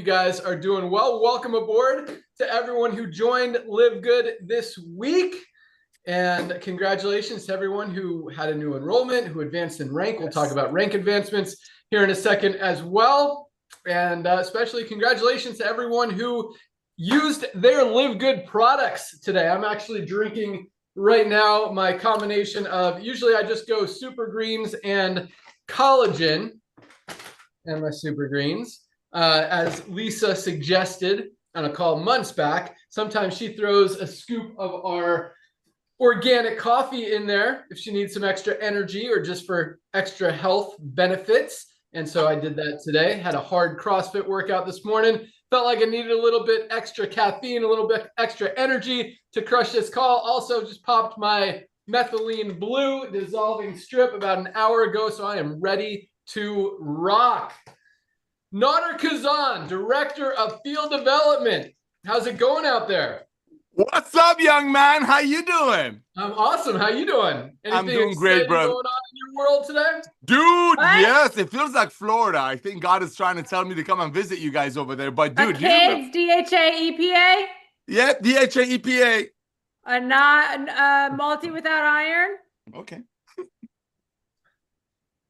you guys are doing well. Welcome aboard to everyone who joined Livegood this week. And congratulations to everyone who had a new enrollment, who advanced in rank. We'll talk about rank advancements here in a second as well. And especially congratulations to everyone who used their Livegood products today. I'm actually drinking right now my combination of, usually I just go Super Greens and collagen and my Super Greens. As Lisa suggested on a call months back, sometimes she throws a scoop of our organic coffee in there if she needs some extra energy or just for extra health benefits. And so I did that today. Had a hard CrossFit workout this morning. Felt like I needed a little bit extra caffeine, a little bit extra energy to crush this call. Also just popped my methylene blue dissolving strip about an hour ago, so I am ready to rock. Nader Kazan, Director of Field Development. How's it going out there? What's up, young man? How you doing? I'm awesome. How you doing? Anything I'm doing great, bro. going on in your world today? Dude, yes, it feels like Florida. I think God is trying to tell me to come and visit you guys over there. But dude, kids, DHA, EPA? Yeah, DHA, EPA. A multi without iron? Okay.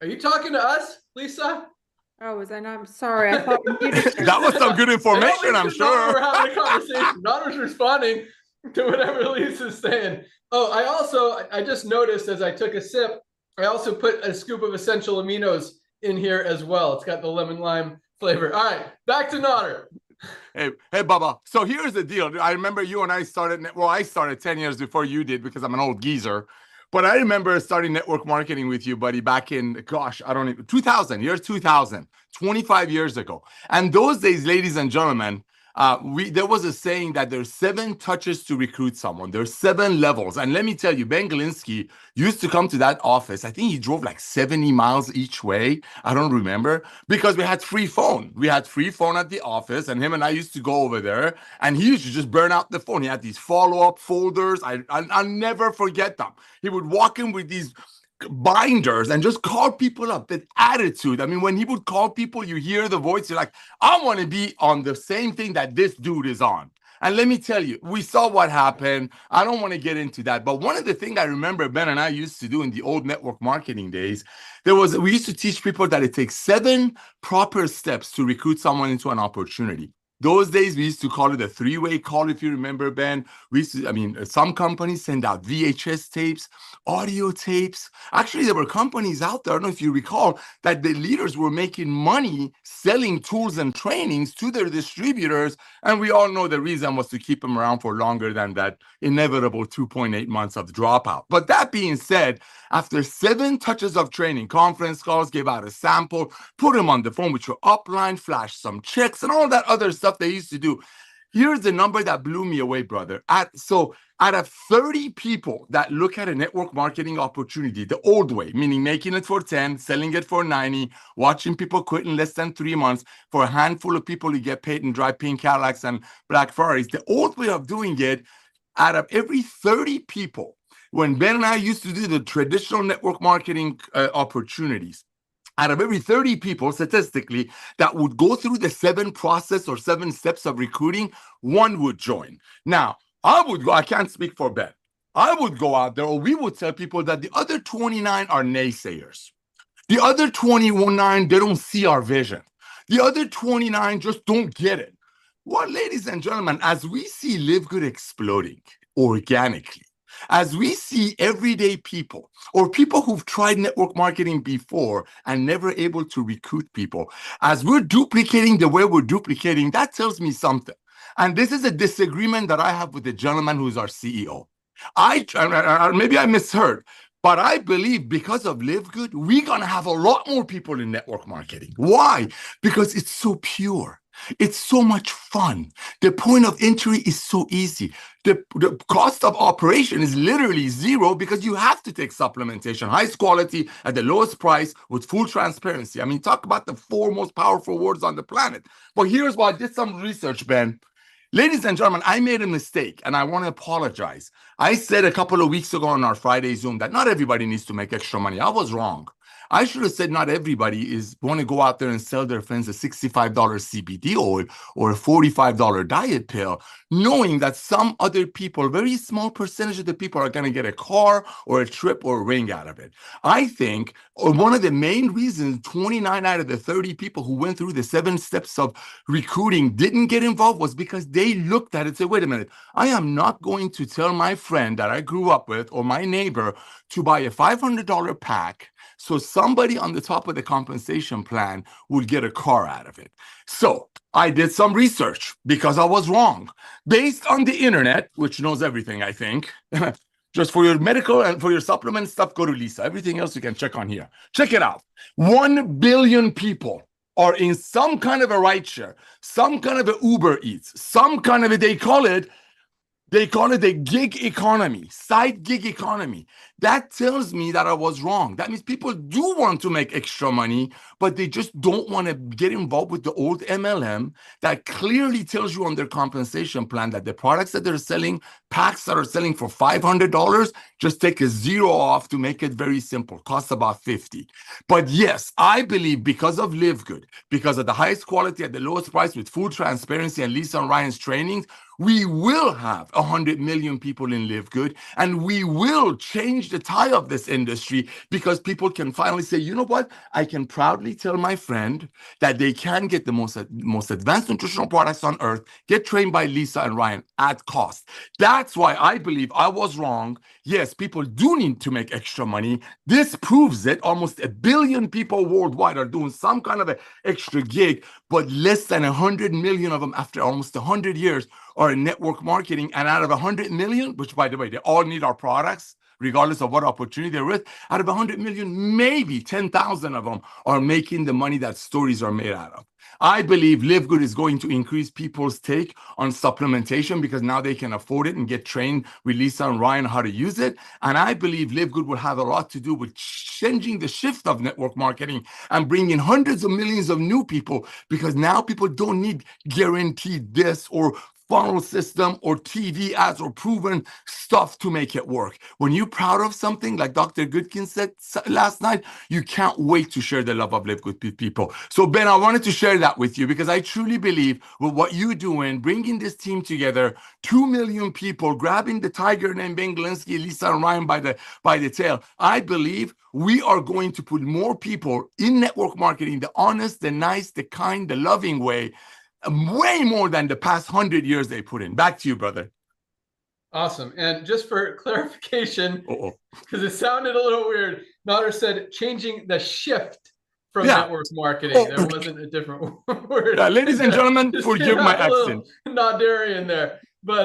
Are you talking to us, Lisa? Oh, was I not? I'm sorry. I thought you that was some good information, I'm sure. We're having a conversation. Nader's responding to whatever Lisa's saying. Oh, I just noticed as I took a sip, I also put a scoop of essential aminos in here as well. It's got the lemon lime flavor. All right, back to Nader. Hey, Bubba. So here's the deal. I remember you and I started, I started 10 years before you did because I'm an old geezer. But I remember starting network marketing with you, buddy, back in, 2000, 25 years ago. And those days, ladies and gentlemen, there was a saying that there's 7 touches to recruit someone. There's 7 levels. And let me tell you, Ben Galinsky used to come to that office. I think he drove like 70 miles each way. I don't remember, because we had free phone. We had free phone at the office, and him and I used to go over there, and he used to just burn out the phone. He had these follow-up folders. I'll never forget them. He would walk in with these binders and just call people up. That attitude. I mean, when he would call people, you hear the voice, you're like, I want to be on the same thing that this dude is on. And let me tell you, we saw what happened. I don't want to get into that. But one of the things I remember Ben and I used to do in the old network marketing days, we used to teach people that it takes 7 proper steps to recruit someone into an opportunity. Those days, we used to call it a 3-way call, if you remember, Ben. Some companies send out VHS tapes, audio tapes. Actually, there were companies out there, I don't know if you recall, that the leaders were making money selling tools and trainings to their distributors. And we all know the reason was to keep them around for longer than that inevitable 2.8 months of dropout. But that being said, after 7 touches of training, conference calls, gave out a sample, put them on the phone with your upline, flash some checks, and all that other stuff they used to do. Here's the number that blew me away, brother. Out of 30 people that look at a network marketing opportunity the old way, meaning making it for 10, selling it for 90, watching people quit in less than 3 months, for a handful of people who get paid and drive pink Cadillacs and black Ferraris, the old way of doing it, out of every 30 people, when Ben and I used to do the traditional network marketing opportunities, out of every 30 people, statistically, that would go through the 7 process or 7 steps of recruiting, 1 would join. Now, I can't speak for Ben. I would go out there, or we would tell people that the other 29 are naysayers. The other 29, they don't see our vision. The other 29 just don't get it. Well, ladies and gentlemen, as we see Livegood exploding organically, as we see everyday people or people who've tried network marketing before and never able to recruit people, as we're duplicating the way we're duplicating, that tells me something. And this is a disagreement that I have with the gentleman who's our CEO. Maybe I misheard, but I believe because of Livegood, we're going to have a lot more people in network marketing. Why? Because it's so pure. It's so much fun. The point of entry is so easy. The cost of operation is literally 0 because you have to take supplementation, highest quality at the lowest price with full transparency. I mean, talk about the 4 most powerful words on the planet. But here's why I did some research, Ben. Ladies and gentlemen, I made a mistake and I want to apologize. I said a couple of weeks ago on our Friday Zoom that not everybody needs to make extra money. I was wrong. I should have said not everybody is want to go out there and sell their friends a $65 CBD oil or a $45 diet pill, knowing that some other people, a very small percentage of the people, are going to get a car or a trip or a ring out of it. I think one of the main reasons 29 out of the 30 people who went through the 7 steps of recruiting didn't get involved was because they looked at it and said, wait a minute, I am not going to tell my friend that I grew up with or my neighbor to buy a $500 pack so somebody on the top of the compensation plan will get a car out of it. So I did some research because I was wrong. Based on the internet, which knows everything, I think. Just for your medical and for your supplement stuff, go to Lisa. Everything else you can check on here. Check it out. 1 billion people are in some kind of a rideshare, some kind of a Uber Eats, some kind of a, they call it a gig economy, side gig economy. That tells me that I was wrong. That means people do want to make extra money, but they just don't want to get involved with the old MLM that clearly tells you on their compensation plan that the products that they're selling, packs that are selling for $500, just take a zero off to make it very simple. Costs about $50. But yes, I believe because of Livegood, because of the highest quality at the lowest price with full transparency and Lisa and Ryan's trainings, we will have 100 million people in Livegood, and we will change the tide of this industry because people can finally say, you know what? I can proudly tell my friend that they can get the most advanced nutritional products on earth, get trained by Lisa and Ryan at cost. That's why I believe I was wrong. Yes, people do need to make extra money. This proves it. Almost 1 billion people worldwide are doing some kind of an extra gig, but less than 100 million of them after almost 100 years are in network marketing. And out of 100 million, which by the way, they all need our products, regardless of what opportunity they're with, out of 100 million, maybe 10,000 of them are making the money that stories are made out of. I believe Livegood is going to increase people's take on supplementation because now they can afford it and get trained with Lisa and Ryan how to use it. And I believe Livegood will have a lot to do with changing the shift of network marketing and bringing hundreds of millions of new people, because now people don't need guaranteed this or funnel system or TV ads or proven stuff to make it work. When you're proud of something, like Dr. Goodkin said last night, you can't wait to share the love of Livegood with people. So Ben, I wanted to share that with you because I truly believe with what you're doing, bringing this team together, 2 million people, grabbing the tiger named Ben Glinsky, Lisa and Ryan by the tail. I believe we are going to put more people in network marketing, the honest, the nice, the kind, the loving way, way more than the past 100 years they put in. Back to you, brother. Awesome. And just for clarification, because it sounded a little weird, Nader said changing the shift from network marketing. There wasn't a different word. Ladies and gentlemen, forgive my accent. Nadarian there. But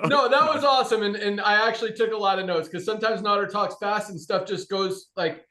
no, that was awesome. And I actually took a lot of notes because sometimes Nader talks fast and stuff just goes like,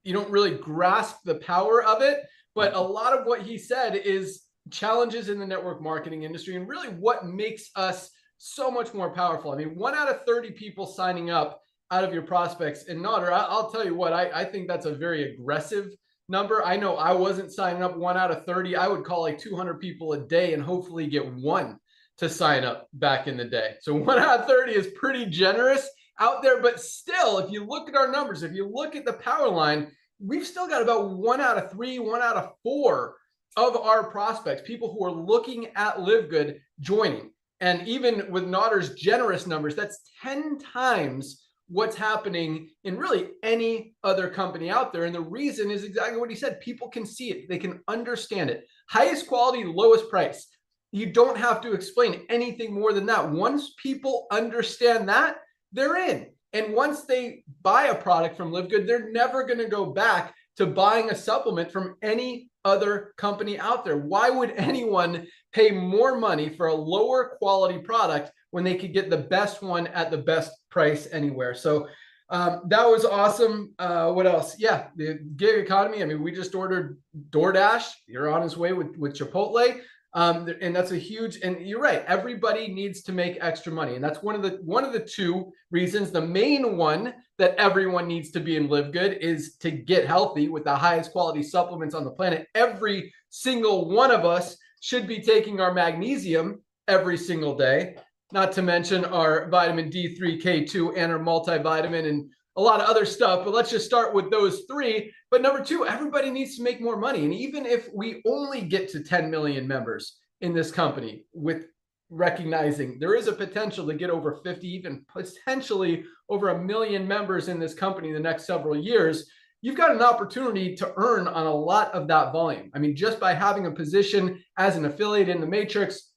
you don't really grasp the power of it. But a lot of what he said is challenges in the network marketing industry and really what makes us so much more powerful. I mean, 1 out of 30 people signing up out of your prospects. And Nader, I'll tell you what, I think that's a very aggressive number. I know I wasn't signing up 1 out of 30. I would call like 200 people a day and hopefully get 1 to sign up back in the day. So 1 out of 30 is pretty generous out there, but still, if you look at our numbers, if you look at the power line, we've still got about 1 out of 3, 1 out of 4 of our prospects, people who are looking at Livegood joining. And even with Nader's generous numbers, that's 10 times what's happening in really any other company out there. And the reason is exactly what he said. People can see it. They can understand it. Highest quality, lowest price. You don't have to explain anything more than that. Once people understand that, they're in. And once they buy a product from Livegood, they're never going to go back to buying a supplement from any other company out there. Why would anyone pay more money for a lower quality product when they could get the best one at the best price anywhere? So that was awesome. What else? Yeah, the gig economy. I mean, we just ordered DoorDash. You're on his way with Chipotle. And that's a huge, and you're right, everybody needs to make extra money. And that's one of the 2 reasons. The main one that everyone needs to be in Livegood is to get healthy with the highest quality supplements on the planet. Every single one of us should be taking our magnesium every single day, not to mention our vitamin D3, K2, and our multivitamin and a lot of other stuff. But let's just start with those 3. But number two, everybody needs to make more money. And even if we only get to 10 million members in this company, with recognizing there is a potential to get over 50, even potentially over 1 million members in this company in the next several years, you've got an opportunity to earn on a lot of that volume. I mean, just by having a position as an affiliate in the Matrix,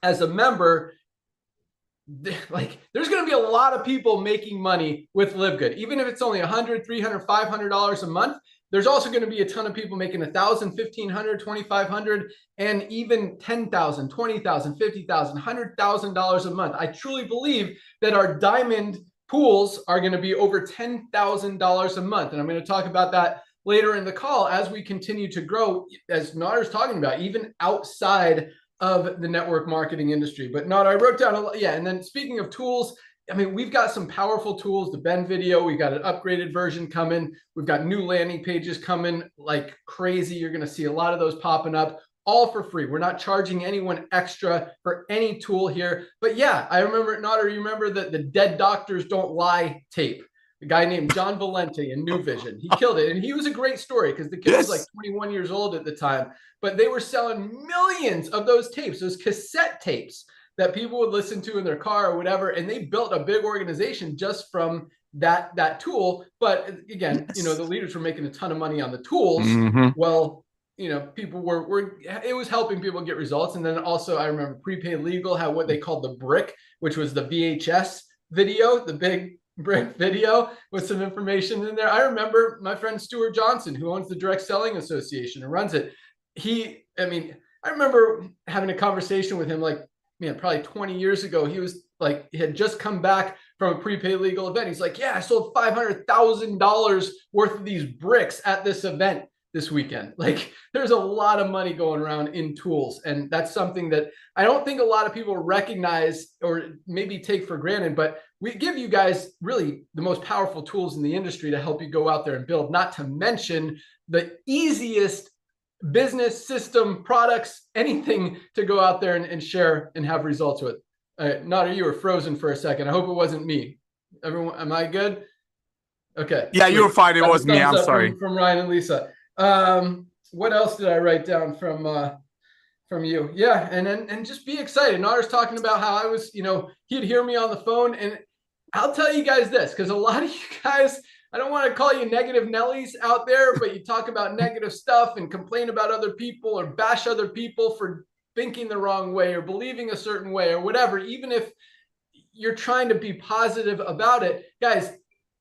as a member, like there's going to be a lot of people making money with Livegood, even if it's only $100, $300, $500 a month. There's also going to be a ton of people making $1,000, $1,500, $2,500, and even $10,000, $20,000, $50,000, $100,000 a month. I truly believe that our diamond pools are going to be over $10,000 a month, and I'm going to talk about that later in the call as we continue to grow, as Nader's talking about, even outside of the network marketing industry. But Nader, I wrote down a lot. Yeah. And then speaking of tools, I mean, we've got some powerful tools, the Ben video, we've got an upgraded version coming. We've got new landing pages coming like crazy. You're going to see a lot of those popping up, all for free. We're not charging anyone extra for any tool here. But yeah, I remember, Nader, you remember the Dead Doctors Don't Lie tape? A guy named John Valente in New Vision. He killed it. And he was a great story because the kid was like 21 years old at the time. But they were selling millions of those tapes, those cassette tapes that people would listen to in their car or whatever. And they built a big organization just from that tool. But again, you know, the leaders were making a ton of money on the tools. Well, you know, people were it was helping people get results. And then also I remember Prepaid Legal had what they called the brick, which was the VHS video, the big brick video with some information in there. I remember my friend Stuart Johnson, who owns the Direct Selling Association and runs it. I remember having a conversation with him, like, man, probably 20 years ago. He was like, he had just come back from a Prepaid Legal event. He's like, yeah, I sold $500,000 worth of these bricks at this event this weekend. Like, there's a lot of money going around in tools. And that's something that I don't think a lot of people recognize or maybe take for granted, but we give you guys really the most powerful tools in the industry to help you go out there and build, not to mention the easiest business system, products, anything to go out there and share and have results with. Nader, you were frozen for a second. I hope it wasn't me. Everyone, am I good? Okay. Yeah, you're fine. It was me. I'm sorry. From Ryan and Lisa. What else did I write down from you? Yeah, and just be excited. Nader's talking about how I was, you know, he'd hear me on the phone, and I'll tell you guys this, because a lot of you guys, I don't want to call you negative Nellies out there, but you talk about negative stuff and complain about other people or bash other people for thinking the wrong way or believing a certain way or whatever, even if you're trying to be positive about it. Guys,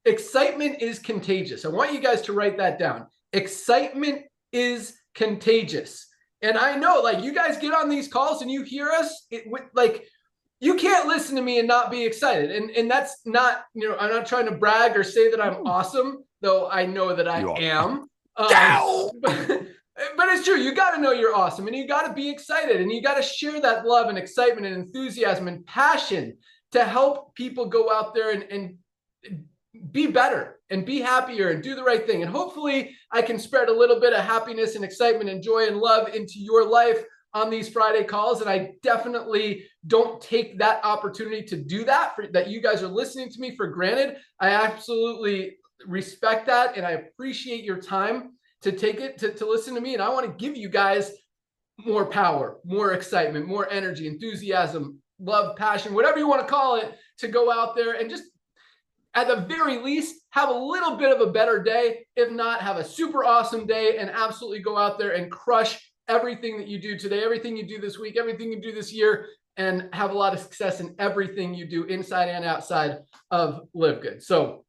excitement is contagious. I want you guys to write that down. Excitement is contagious. And I know, like, you guys get on these calls and you hear us, like, you can't listen to me and not be excited. And that's not, you know, I'm not trying to brag or say that I'm awesome, though I know that I am. But it's true. You got to know you're awesome, and you got to be excited, and you got to share that love and excitement and enthusiasm and passion to help people go out there and be better and be happier and do the right thing. And hopefully I can spread a little bit of happiness and excitement and joy and love into your life on these Friday calls. And I definitely don't take that opportunity to do that, that you guys are listening to me, for granted. I absolutely respect that. And I appreciate your time to take it to listen to me. And I want to give you guys more power, more excitement, more energy, enthusiasm, love, passion, whatever you want to call it, to go out there and just, at the very least, have a little bit of a better day. If not, have a super awesome day and absolutely go out there and crush everything that you do today, everything you do this week, everything you do this year, and have a lot of success in everything you do inside and outside of Livegood. So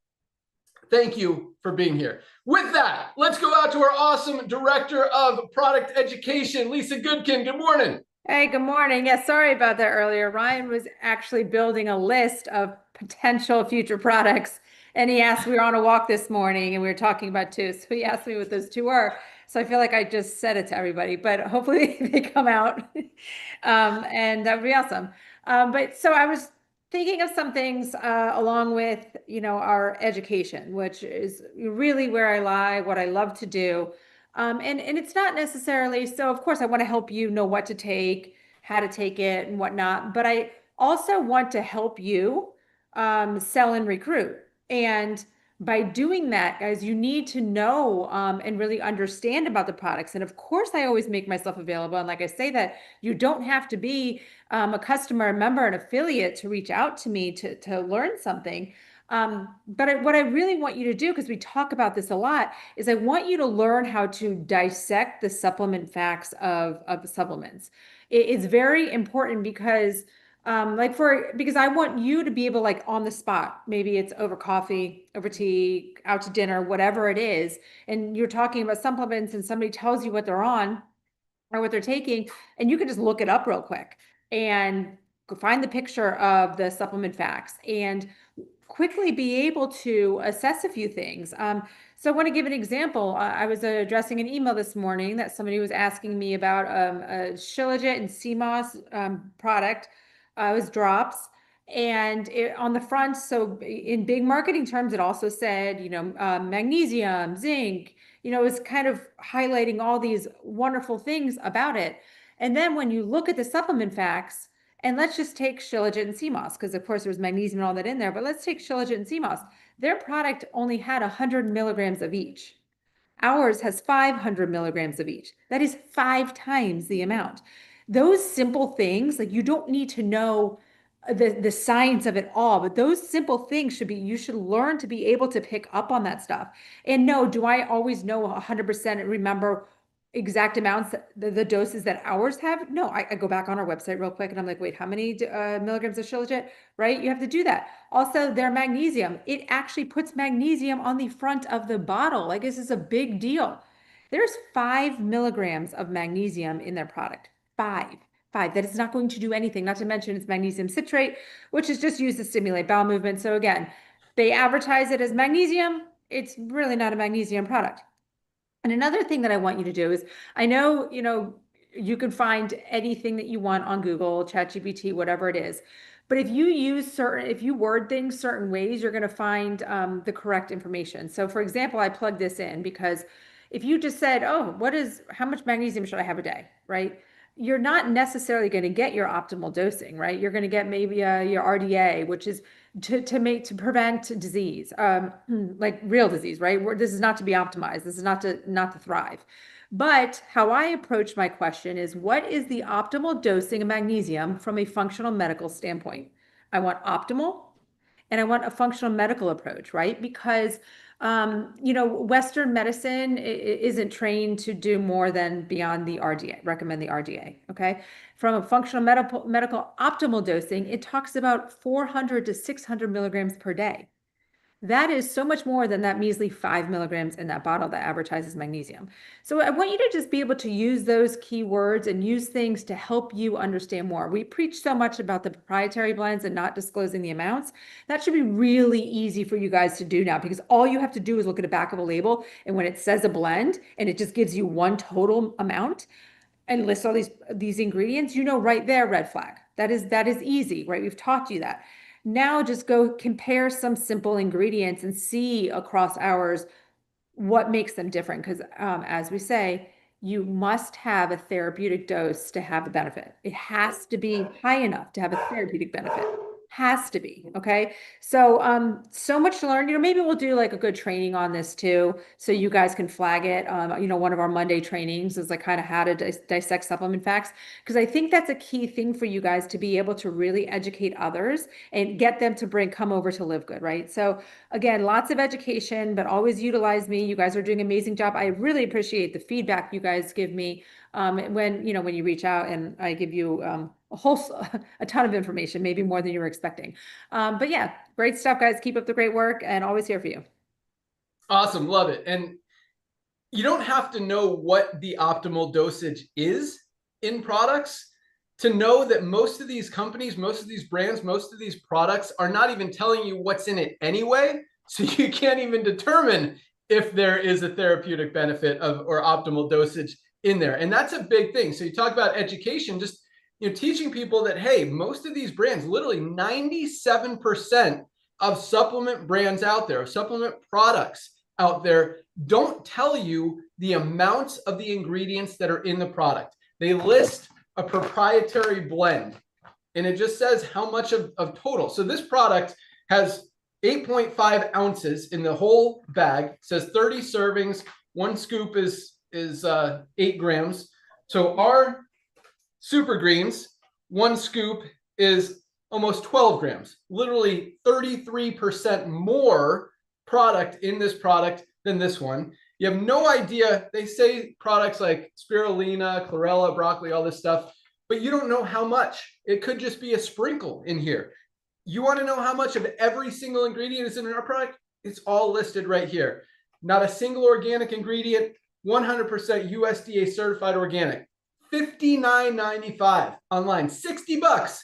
thank you for being here. With that, let's go out to our awesome Director of Product Education, Lisa Goodkin. Good morning. Hey, good morning. Yeah, sorry about that earlier. Ryan was actually building a list of potential future products, and he asked, we were on a walk this morning and we were talking about two. So he asked me what those two were. So I feel like I just said it to everybody, but hopefully they come out and that would be awesome. But so I was thinking of some things along with, you know, our education, which is really where I lie, what I love to do. And it's not necessarily, so of course I want to help you know what to take, how to take it and whatnot, but I also want to help you sell and recruit. And by doing that, guys, you need to know and really understand about the products. And of course, I always make myself available. And like I say that you don't have to be a customer, a member, an affiliate to reach out to me to learn something. But what I really want you to do, because we talk about this a lot, is I want you to learn how to dissect the supplement facts of supplements. It's very important because because I want you to be able, like, on the spot, maybe it's over coffee, over tea, out to dinner, whatever it is, and you're talking about supplements and somebody tells you what they're on or what they're taking, and you can just look it up real quick and go find the picture of the supplement facts and quickly be able to assess a few things. So I want to give an example. I was addressing an email this morning that somebody was asking me about a Shilajit and CMOS product. It was drops. And on the front, so in big marketing terms, it also said, magnesium, zinc, it was kind of highlighting all these wonderful things about it. And then when you look at the supplement facts, and let's just take Shilajit and CMOS, because of course there's magnesium and all that in there, but let's take Shilajit and CMOS. Their product only had 100 milligrams of each. Ours has 500 milligrams of each. That is 5 times the amount. Those simple things, like, you don't need to know the science of it all, but those simple things you should learn to be able to pick up on that stuff. And no, do I always know 100% and remember exact amounts, the doses that ours have? No, I go back on our website real quick and I'm like, wait, how many milligrams of Shilajit, right? You have to do that. Also, their magnesium, it actually puts magnesium on the front of the bottle. Like, this is a big deal. There's 5 milligrams of magnesium in their product. 5. That is not going to do anything, not to mention it's magnesium citrate, which is just used to stimulate bowel movement. So again, they advertise it as magnesium. It's really not a magnesium product. And another thing that I want you to do is, I know, you can find anything that you want on Google, ChatGPT, whatever it is. But if you word things certain ways, you're going to find the correct information. So for example, I plugged this in because if you just said, oh, how much magnesium should I have a day, right? You're not necessarily going to get your optimal dosing, right? You're going to get maybe your RDA, which is to prevent disease, like real disease, right? This is not to be optimized. This is not to thrive. But how I approach my question is, what is the optimal dosing of magnesium from a functional medical standpoint? I want optimal, and I want a functional medical approach, right? Because Western medicine isn't trained to do more than beyond the RDA, recommend the RDA, okay? From a functional medical optimal dosing, it talks about 400 to 600 milligrams per day. That is so much more than that measly 5 milligrams in that bottle that advertises magnesium. So I want you to just be able to use those keywords and use things to help you understand more. We preach so much about the proprietary blends and not disclosing the amounts. That should be really easy for you guys to do now, because all you have to do is look at the back of a label, and when it says a blend and it just gives you one total amount and lists all these ingredients, right there, red flag. That is easy, right? We've taught you that. Now just go compare some simple ingredients and see across hours what makes them different. Because as we say, you must have a therapeutic dose to have a benefit. It has to be high enough to have a therapeutic benefit. Has to be, okay? So so much to learn. Maybe we'll do like a good training on this too, so you guys can flag it. One of our Monday trainings is like kind of how to dissect supplement facts, because I think that's a key thing for you guys to be able to really educate others and get them to come over to Livegood, right? So again, lots of education, but always utilize me. You guys are doing an amazing job. I really appreciate the feedback you guys give me when you reach out, and I give you a ton of information, maybe more than you were expecting. But yeah, great stuff, guys. Keep up the great work, and always here for you. Awesome. Love it. And you don't have to know what the optimal dosage is in products to know that most of these companies, most of these brands, most of these products are not even telling you what's in it anyway. So you can't even determine if there is a therapeutic benefit or optimal dosage in there. And that's a big thing. So you talk about education, just teaching people that, hey, most of these brands, literally 97% of supplement brands out there, supplement products out there, don't tell you the amounts of the ingredients that are in the product. They list a proprietary blend, and it just says how much of total. So this product has 8.5 ounces in the whole bag. It says 30 servings. One scoop is 8 grams. So our super greens, one scoop is almost 12 grams, literally 33% more product in this product than this one. You have no idea. They say products like spirulina, chlorella, broccoli, all this stuff, but you don't know how much. It could just be a sprinkle in here. You want to know how much of every single ingredient is in our product? It's all listed right here. Not a single organic ingredient, 100% USDA certified organic. $59.95 online, $60,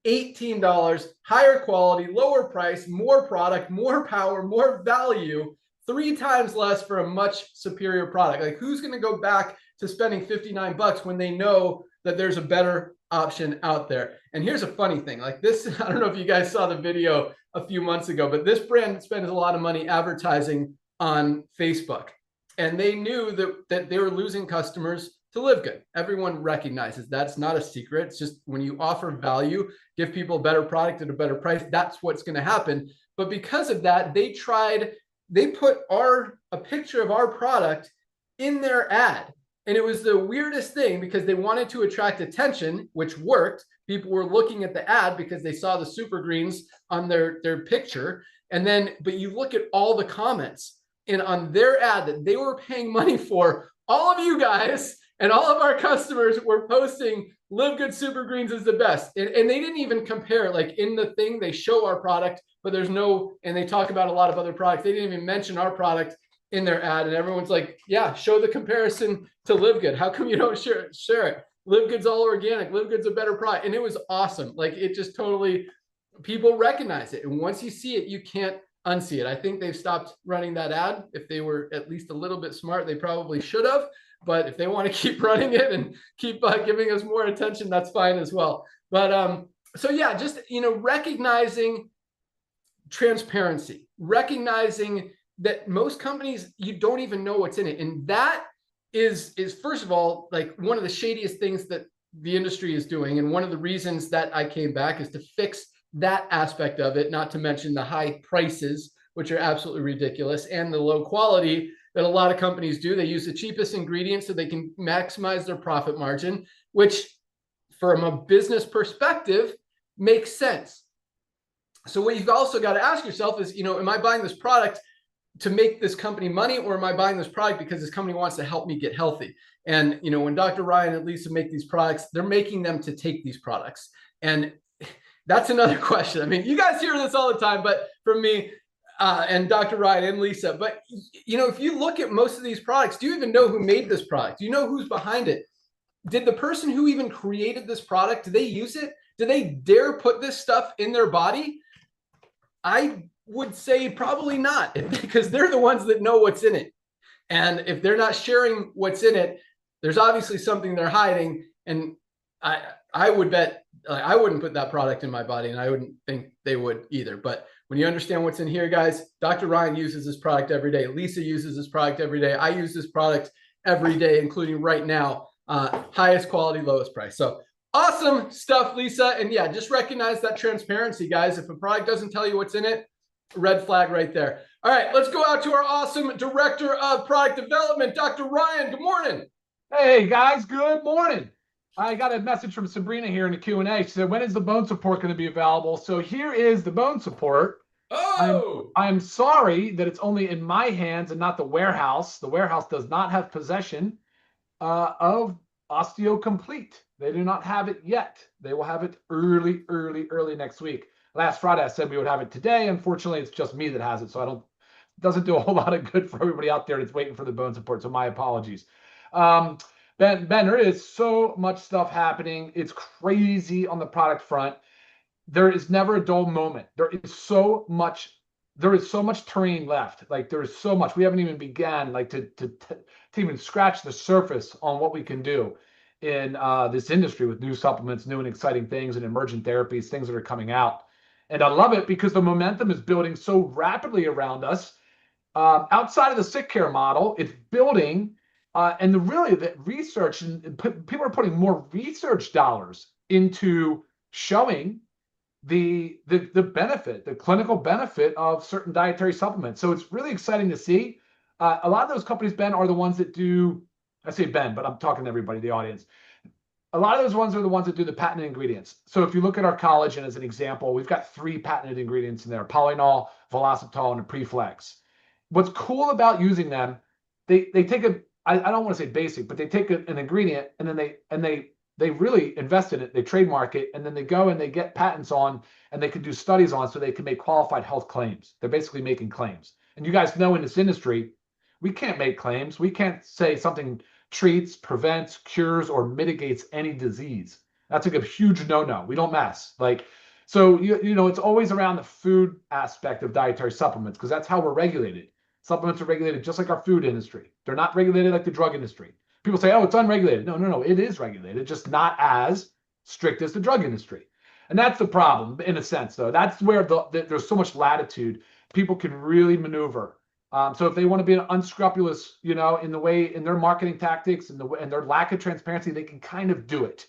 $18, higher quality, lower price, more product, more power, more value, 3 times less for a much superior product. Like, who's going to go back to spending $59 when they know that there's a better option out there? And here's a funny thing, like this, I don't know if you guys saw the video a few months ago, but this brand spends a lot of money advertising on Facebook, and they knew that they were losing customers to Livegood. Everyone recognizes that's not a secret. It's just when you offer value, give people a better product at a better price, that's what's going to happen. But because of that, they put a picture of our product in their ad. And it was the weirdest thing because they wanted to attract attention, which worked. People were looking at the ad because they saw the super greens on their picture. And then, but you look at all the comments and on their ad that they were paying money for, all of you guys and all of our customers were posting Livegood Super Greens is the best. And they didn't even compare, like in the thing, they show our product, but there's no, and they talk about a lot of other products. They didn't even mention our product in their ad. And everyone's like, yeah, show the comparison to Livegood. How come you don't share it? Livegood's all organic. Livegood's a better product. And it was awesome. Like, it just totally, people recognize it. And once you see it, you can't unsee it. I think they've stopped running that ad. If they were at least a little bit smart, they probably should have. But if they want to keep running it and keep giving us more attention, that's fine as well. But so yeah, just, recognizing transparency, recognizing that most companies, you don't even know what's in it. And that is first of all, like one of the shadiest things that the industry is doing. And one of the reasons that I came back is to fix that aspect of it, not to mention the high prices, which are absolutely ridiculous, and the low quality that a lot of companies do. They use the cheapest ingredients so they can maximize their profit margin, which from a business perspective makes sense. So what you've also got to ask yourself is, am I buying this product to make this company money, or am I buying this product because this company wants to help me get healthy? And, when Dr. Ryan and Lisa make these products, they're making them to take these products. And that's another question. I mean, you guys hear this all the time, but from me, and Dr. Ryan and Lisa, but if you look at most of these products, do you even know who made this product? Do you know who's behind it? Did the person who even created this product, do they use it? Do they dare put this stuff in their body? I would say probably not, because they're the ones that know what's in it. And if they're not sharing what's in it, there's obviously something they're hiding. And I would bet I wouldn't put that product in my body, and I wouldn't think they would either. But when you understand what's in here, guys, Dr. Ryan uses this product every day. Lisa uses this product every day. I use this product every day, including right now, highest quality, lowest price. So awesome stuff, Lisa. And yeah, just recognize that transparency, guys. If a product doesn't tell you what's in it, red flag right there. All right, let's go out to our awesome director of product development, Dr. Ryan. Good morning. Hey, guys. Good morning. I got a message from Sabrina here in the Q&A. She said, when is the bone support going to be available? So here is the bone support. Oh! I'm sorry that it's only in my hands and not the warehouse. The warehouse does not have possession of OsteoComplete. They do not have it yet. They will have it early next week. Last Friday, I said we would have it today. Unfortunately, it's just me that has it, so it doesn't do a whole lot of good for everybody out there that's waiting for the bone support. So my apologies. Ben, there is so much stuff happening. It's crazy on the product front. There is never a dull moment. There is so much terrain left. Like, there is so much. We haven't even began to even scratch the surface on what we can do in this industry with new supplements, new and exciting things, and emergent therapies, things that are coming out. And I love it because the momentum is building so rapidly around us. Outside of the sick care model, it's building. And the research, and people are putting more research dollars into showing the benefit, the clinical benefit of certain dietary supplements. So it's really exciting to see. A lot of those companies, Ben, are the ones that do, I say Ben, but I'm talking to everybody, the audience. A lot of those ones are the ones that do the patented ingredients. So if you look at our collagen as an example, we've got 3 patented ingredients in there: polynol, velocitol, and a preflex. What's cool about using them, they take I don't want to say basic, but they take an ingredient and then they really invest in it, they trademark it, and then they go and they get patents on, and they can do studies on, so they can make qualified health claims. They're basically making claims. And you guys know in this industry, we can't make claims. We can't say something treats, prevents, cures, or mitigates any disease. That's like a huge no-no. We don't mess. Like, so you know, it's always around the food aspect of dietary supplements, because that's how we're regulated. Supplements are regulated just like our food industry. They're not regulated like the drug industry. People say, oh, it's unregulated. No, it is regulated, just not as strict as the drug industry. And that's the problem, in a sense, though. That's where there's so much latitude. People can really maneuver. So if they want to be unscrupulous, you know, in their marketing tactics and their lack of transparency, they can kind of do it.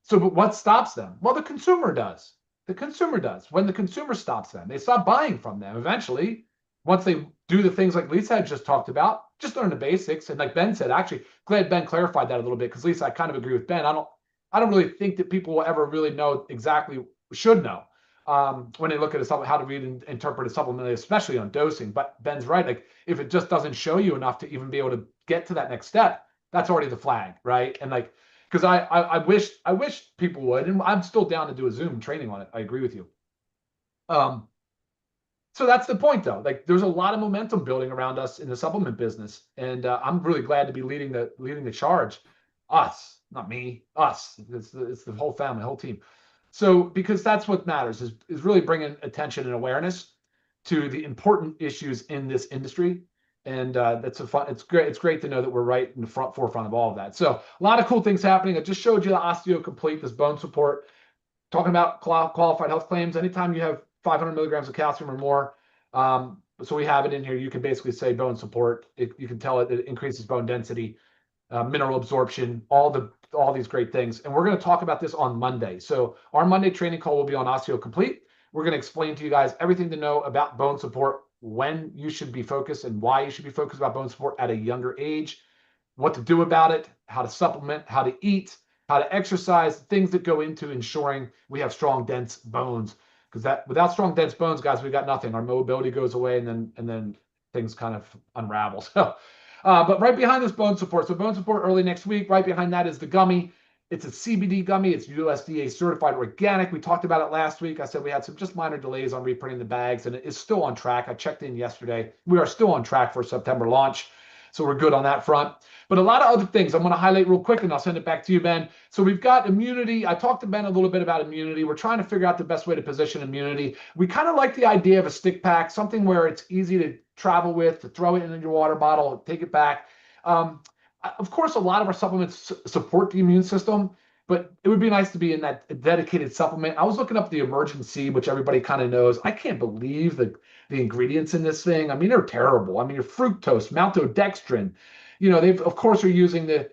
So, but what stops them? Well, the consumer does. The consumer does. When the consumer stops them, they stop buying from them eventually. Once they do the things like Lisa had just talked about, just learn the basics. And like Ben said, actually, glad Ben clarified that a little bit, because Lisa, I kind of agree with Ben. I don't really think that people will ever really know exactly, should know, when they look at a supplement, how to read and interpret a supplement, especially on dosing. But Ben's right. Like, if it just doesn't show you enough to even be able to get to that next step, that's already the flag, right? And like, because I wish people would, and I'm still down to do a Zoom training on it. I agree with you. So that's the point, though. Like, there's a lot of momentum building around us in the supplement business, and I'm really glad to be leading the charge. Us, not me, us. It's the whole family, whole team. So, because that's what matters, is really bringing attention and awareness to the important issues in this industry. And it's great to know that we're right in the forefront of all of that. So a lot of cool things happening. I just showed you the Osteo Complete, this bone support, talking about qualified health claims. Anytime you have 500 milligrams of calcium or more, so we have it in here, you can basically say bone support. You can tell it increases bone density, mineral absorption, all these great things. And we're going to talk about this on Monday. So our Monday training call will be on Osteo Complete. We're going to explain to you guys everything to know about bone support, when you should be focused and why you should be focused about bone support at a younger age, what to do about it, how to supplement, how to eat, how to exercise, things that go into ensuring we have strong, dense bones. Because without strong, dense bones, guys, we got nothing. Our mobility goes away, and then things kind of unravel. So, but right behind this bone support, so bone support early next week. Right behind that is the gummy. It's a CBD gummy. It's USDA certified organic. We talked about it last week. I said we had some just minor delays on reprinting the bags, and it is still on track. I checked in yesterday. We are still on track for September launch. So we're good on that front. But a lot of other things I'm going to highlight real quick, and I'll send it back to you, Ben. So we've got immunity. I talked to Ben a little bit about immunity. We're trying to figure out the best way to position immunity. We kind of like the idea of a stick pack, something where it's easy to travel with, to throw it in your water bottle, take it back. Of course, a lot of our supplements support the immune system, but it would be nice to be in that dedicated supplement. I was looking up the Emergen-C, which everybody kind of knows. I can't believe the ingredients in this thing. I mean, they're terrible. I mean, your fructose, maltodextrin. You know, they of course are using the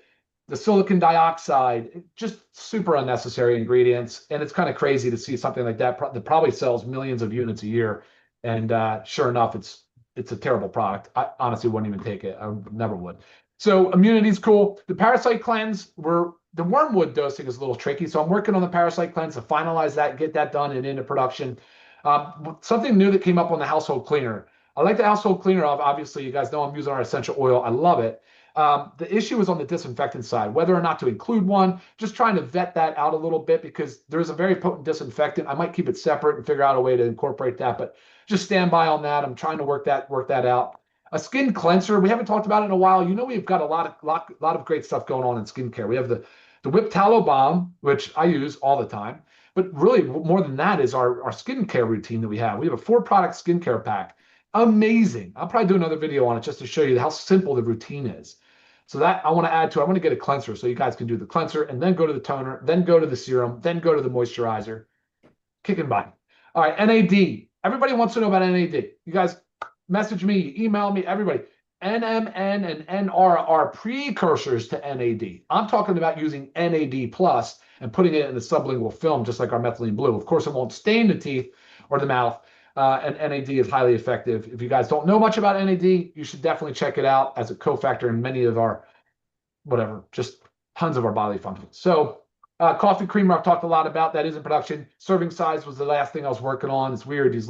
silicon dioxide, just super unnecessary ingredients. And it's kind of crazy to see something like that that probably sells millions of units a year. And sure enough, it's a terrible product. I honestly wouldn't even take it. I never would. So immunity is cool. The parasite cleanse, the wormwood dosing is a little tricky. So I'm working on the parasite cleanse to finalize that, get that done and into production. Something new that came up on the household cleaner. I like the household cleaner. Obviously, you guys know I'm using our essential oil. I love it. The issue is on the disinfectant side, whether or not to include one, just trying to vet that out a little bit, because there's a very potent disinfectant. I might keep it separate and figure out a way to incorporate that, but just stand by on that. I'm trying to work that out. A skin cleanser, we haven't talked about it in a while. You know, we've got a lot of great stuff going on in skincare. We have the Whip Tallow Balm, which I use all the time. But really, more than that is our skincare routine that we have. We have a 4-product skincare pack. Amazing. I'll probably do another video on it just to show you how simple the routine is. So that I want to add to. I want to get a cleanser so you guys can do the cleanser and then go to the toner, then go to the serum, then go to the moisturizer. Kicking butt. All right, NAD. Everybody wants to know about NAD. You guys message me, email me, everybody. NMN and NR are precursors to NAD. I'm talking about using NAD plus and putting it in the sublingual film, just like our methylene blue. Of course, it won't stain the teeth or the mouth, and NAD is highly effective. If you guys don't know much about NAD, you should definitely check it out as a cofactor in many of our, just tons of our bodily functions. So coffee creamer, I've talked a lot about. That is in production. Serving size was the last thing I was working on. It's weird. It's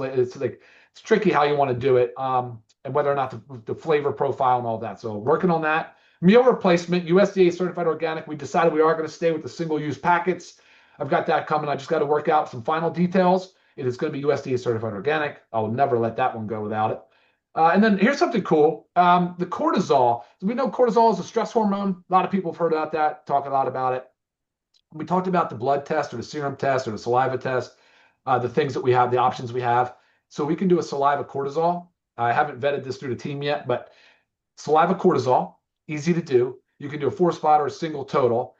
tricky how you want to do it, and whether or not the flavor profile and all that. So working on that. Meal replacement, USDA certified organic. We decided we are going to stay with the single-use packets. I've got that coming. I just got to work out some final details. It is going to be USDA certified organic. I will never let that one go without it. And then here's something cool. The cortisol. So we know cortisol is a stress hormone. A lot of people have heard about that, talk a lot about it. We talked about the blood test or the serum test or the saliva test, the things that we have, the options we have. So we can do a saliva cortisol. I haven't vetted this through the team yet, but saliva cortisol, easy to do. You can do a 4-spot or a single total,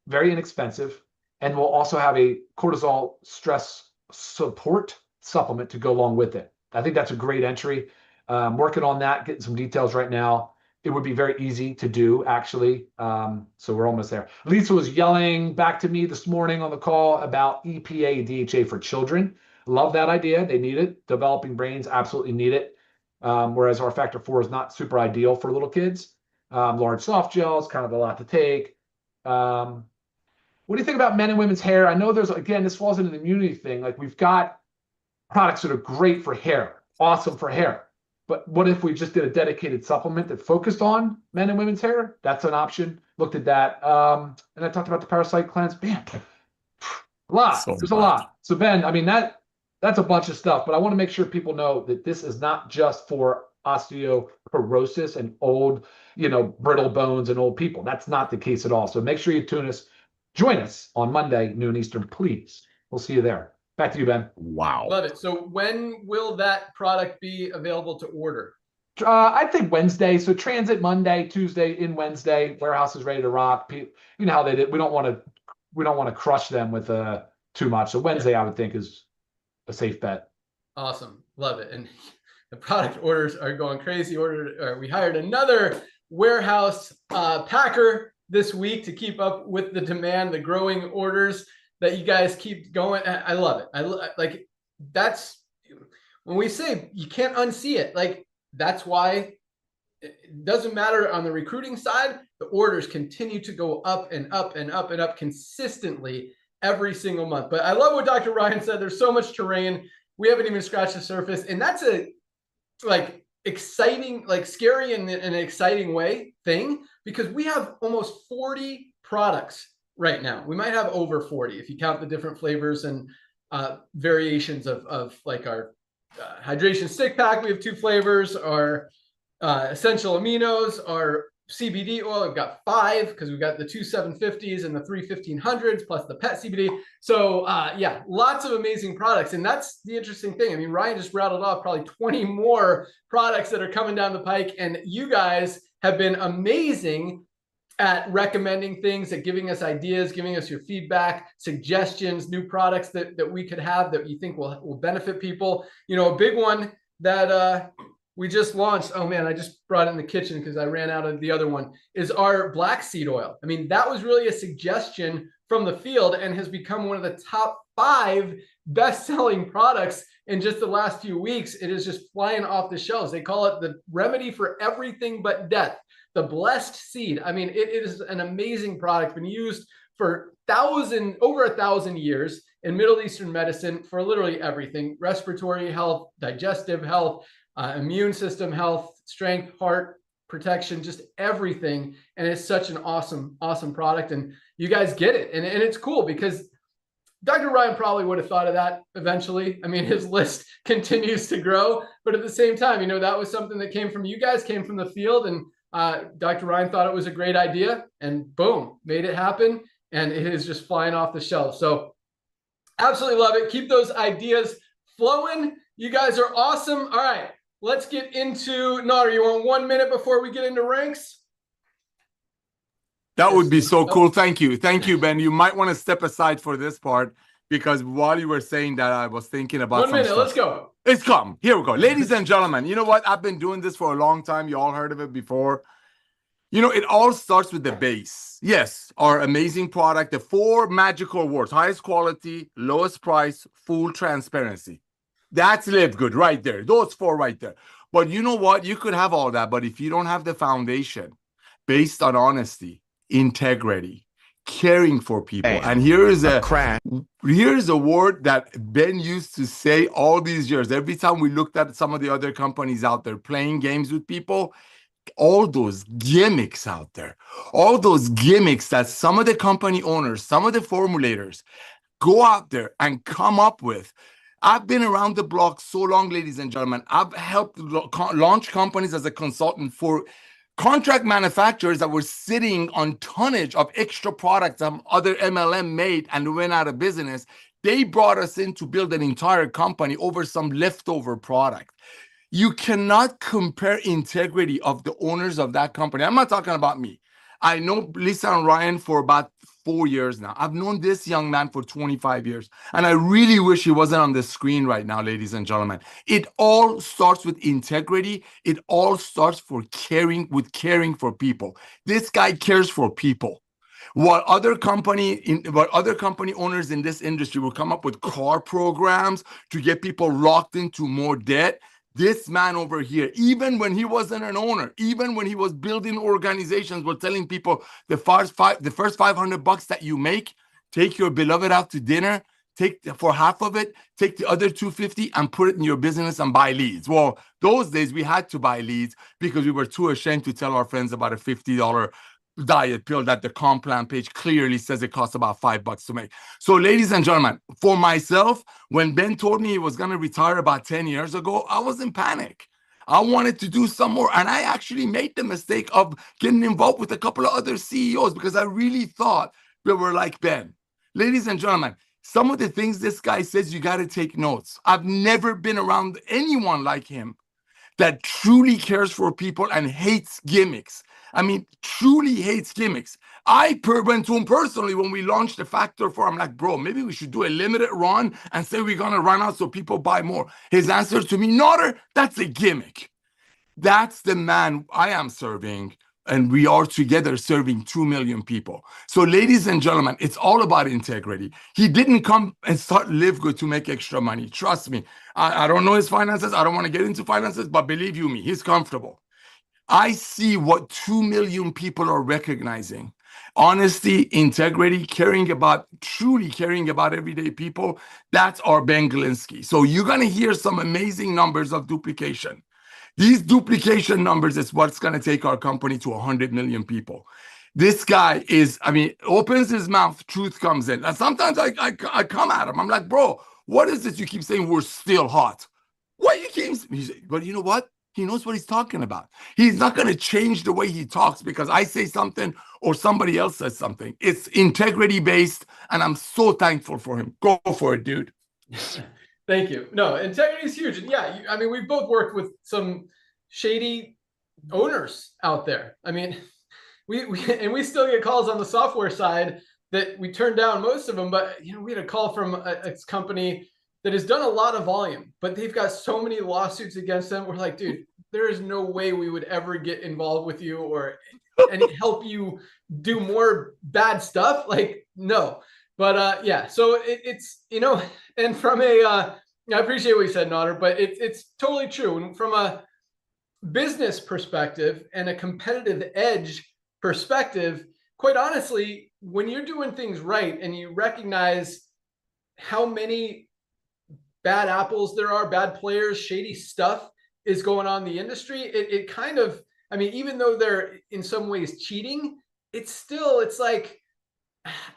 very inexpensive. And we'll also have a cortisol stress support supplement to go along with it. I think that's a great entry. Working on that, getting some details right now. It would be very easy to do, actually. So we're almost there. Lisa was yelling back to me this morning on the call about EPA DHA for children. Love that idea. They need it. Developing brains absolutely need it. Whereas our factor 4 is not super ideal for little kids. Large soft gels, kind of a lot to take. What do you think about men and women's hair? I know there's, again, this falls into the immunity thing. Like, we've got products that are great for hair, awesome for hair. But what if we just did a dedicated supplement that focused on men and women's hair? That's an option. Looked at that. And I talked about the parasite cleanse. Man, a lot. There's a lot. So Ben, I mean, that's a bunch of stuff, but I want to make sure people know that this is not just for osteoporosis and old, brittle bones and old people. That's not the case at all. So make sure you join us on Monday, noon Eastern, please. We'll see you there. Back to you, Ben. Wow. Love it. So when will that product be available to order? I think Wednesday. So transit Monday, Tuesday, in Wednesday. Warehouse is ready to rock. You know how they did. We don't want to crush them with too much. So Wednesday, I would think, is a safe bet. Awesome. Love it. And the product orders are going crazy. We hired another warehouse packer this week to keep up with the demand, the growing orders that you guys keep going. I love it. That's when we say you can't unsee it. Like, that's why it doesn't matter on the recruiting side. The orders continue to go up and up and up and up consistently every single month. But I love what Dr. Ryan said. There's so much terrain. We haven't even scratched the surface. And that's a exciting, scary in an exciting way thing, because we have almost 40 products right now. We might have over 40 if you count the different flavors and variations of our hydration stick pack. We have 2 flavors. Our essential aminos, our CBD oil, we've got 5 because we've got the 2 750s and the 3 1500s plus the pet CBD. So yeah, lots of amazing products. And that's the interesting thing. I mean, Ryan just rattled off probably 20 more products that are coming down the pike, and you guys have been amazing at recommending things, at giving us ideas, giving us your feedback, suggestions, new products that we could have that you think will benefit people. A big one that we just launched, oh man, I just brought it in the kitchen because I ran out of the other one, is our black seed oil. I mean, that was really a suggestion from the field and has become one of the top 5 best-selling products in just the last few weeks. It is just flying off the shelves. They call it the remedy for everything but death. The blessed seed. I mean, it is an amazing product, been used for over 1,000 years in Middle Eastern medicine for literally everything: respiratory health, digestive health, immune system health, strength, heart protection, just everything. And it's such an awesome, awesome product. And you guys get it. And it's cool because Dr. Ryan probably would have thought of that eventually. I mean, his list continues to grow, but at the same time, that was something that came from you guys, came from the field, and Dr. Ryan thought it was a great idea, and boom, made it happen. And it is just flying off the shelf. So absolutely love it. Keep those ideas flowing. You guys are awesome. All right, let's get into Nader. You want 1 minute before we get into ranks? That would be so cool. Thank you. Thank you, Ben. You might want to step aside for this part, because while you were saying that, I was thinking about 1 minute. Let's go. It's come. Here we go. Ladies and gentlemen, you know what? I've been doing this for a long time. You all heard of it before. You know, it all starts with the base. Yes, our amazing product, the 4 magical words: highest quality, lowest price, full transparency. That's Livegood right there. Those 4 right there. But you know what? You could have all that, but if you don't have the foundation based on honesty, integrity, caring for people, and here's a word that Ben used to say all these years. Every time we looked at some of the other companies out there playing games with people, all those gimmicks out there, all those gimmicks that some of the company owners, some of the formulators go out there and come up with. I've been around the block so long, ladies and gentlemen. I've helped launch companies as a consultant for contract manufacturers that were sitting on tonnage of extra products that other MLM made and went out of business. They brought us in to build an entire company over some leftover product. You cannot compare integrity of the owners of that company. I'm not talking about me. I know Lisa and Ryan for about 4 years now. I've known this young man for 25 years. And I really wish he wasn't on the screen right now, ladies and gentlemen. It all starts with integrity. It all starts caring for people. This guy cares for people. What other company owners in this industry will come up with car programs to get people locked into more debt. This man over here, even when he wasn't an owner, even when he was building organizations, was telling people the first $500 that you make, take your beloved out to dinner, for half of it, take the other $250 and put it in your business and buy leads. Well, those days we had to buy leads because we were too ashamed to tell our friends about a $50 diet pill that the comp plan page clearly says it costs about $5 to make. So ladies and gentlemen, for myself, when Ben told me he was going to retire about 10 years ago, I was in panic. I wanted to do some more. And I actually made the mistake of getting involved with a couple of other CEOs because I really thought they were like Ben. Ladies and gentlemen, some of the things this guy says, you got to take notes. I've never been around anyone like him that truly cares for people and hates gimmicks. I mean, truly hates gimmicks. I went to him personally when we launched the Factor 4. I'm like, bro, maybe we should do a limited run and say we're going to run out so people buy more. His answer to me, Notter, that's a gimmick. That's the man I am serving. And we are together serving 2 million people. So ladies and gentlemen, it's all about integrity. He didn't come and start Livegood to make extra money. Trust me. I don't know his finances. I don't want to get into finances, but believe you me, he's comfortable. I see what 2 million people are recognizing. Honesty, integrity, truly caring about everyday people. That's our Ben Glinsky. So you're going to hear some amazing numbers of duplication. These duplication numbers is what's going to take our company to 100 million people. This guy opens his mouth, truth comes in. And sometimes I come at him. I'm like, bro, what is this? You keep saying we're still hot. What you keep saying? But you know what? He knows what he's talking about. He's not going to change the way he talks because I say something or somebody else says something. It's integrity based, and I'm so thankful for him. Go for it, dude. Thank you. No, integrity is huge. And yeah, I mean, we've both worked with some shady owners out there. I mean, we still get calls on the software side that we turn down most of them. But, we had a call from a company that has done a lot of volume, but they've got so many lawsuits against them. We're like, dude, there is no way we would ever get involved with you or help you do more bad stuff. Like, no. But yeah, so it's, and from I appreciate what you said, Notter, but it's totally true. And from a business perspective and a competitive edge perspective, quite honestly, when you're doing things right and you recognize how many bad apples there are, bad players, shady stuff is going on in the industry, it kind of, even though they're in some ways cheating, it's like,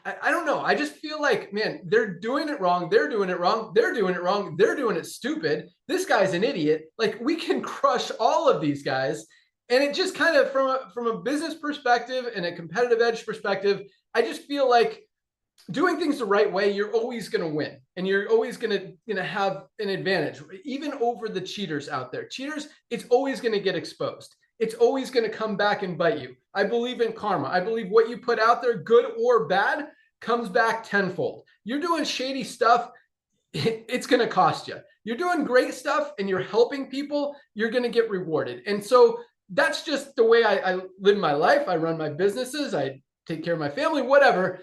I don't know. I just feel like, man, they're doing it wrong. They're doing it wrong. They're doing it wrong. They're doing it stupid. This guy's an idiot. Like, we can crush all of these guys. And it just kind of, from a business perspective and a competitive edge perspective, I just feel like doing things the right way, you're always going to win. And you're always going to have an advantage, even over the cheaters out there. Cheaters, it's always going to get exposed. It's always going to come back and bite you. I believe in karma. I believe what you put out there, good or bad, comes back tenfold. You're doing shady stuff, it's going to cost you. You're doing great stuff and you're helping people, you're going to get rewarded. And so that's just the way I live my life. I run my businesses. I take care of my family, whatever,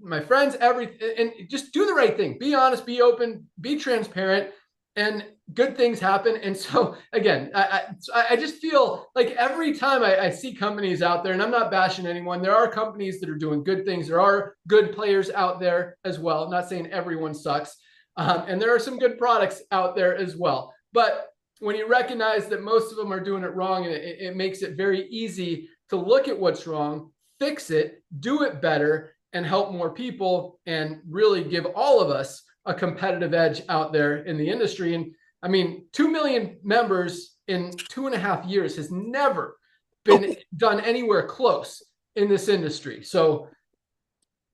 my friends, everything, and just do the right thing. Be honest, be open, be transparent, and good things happen. And so again, I just feel like every time I see companies out there, and I'm not bashing anyone, there are companies that are doing good things. There are good players out there as well. I'm not saying everyone sucks. And there are some good products out there as well. But when you recognize that most of them are doing it wrong, and it makes it very easy to look at what's wrong, fix it, do it better, and help more people, and really give all of us a competitive edge out there in the industry. And I mean, 2 million members in 2.5 years has never been done anywhere close in this industry. So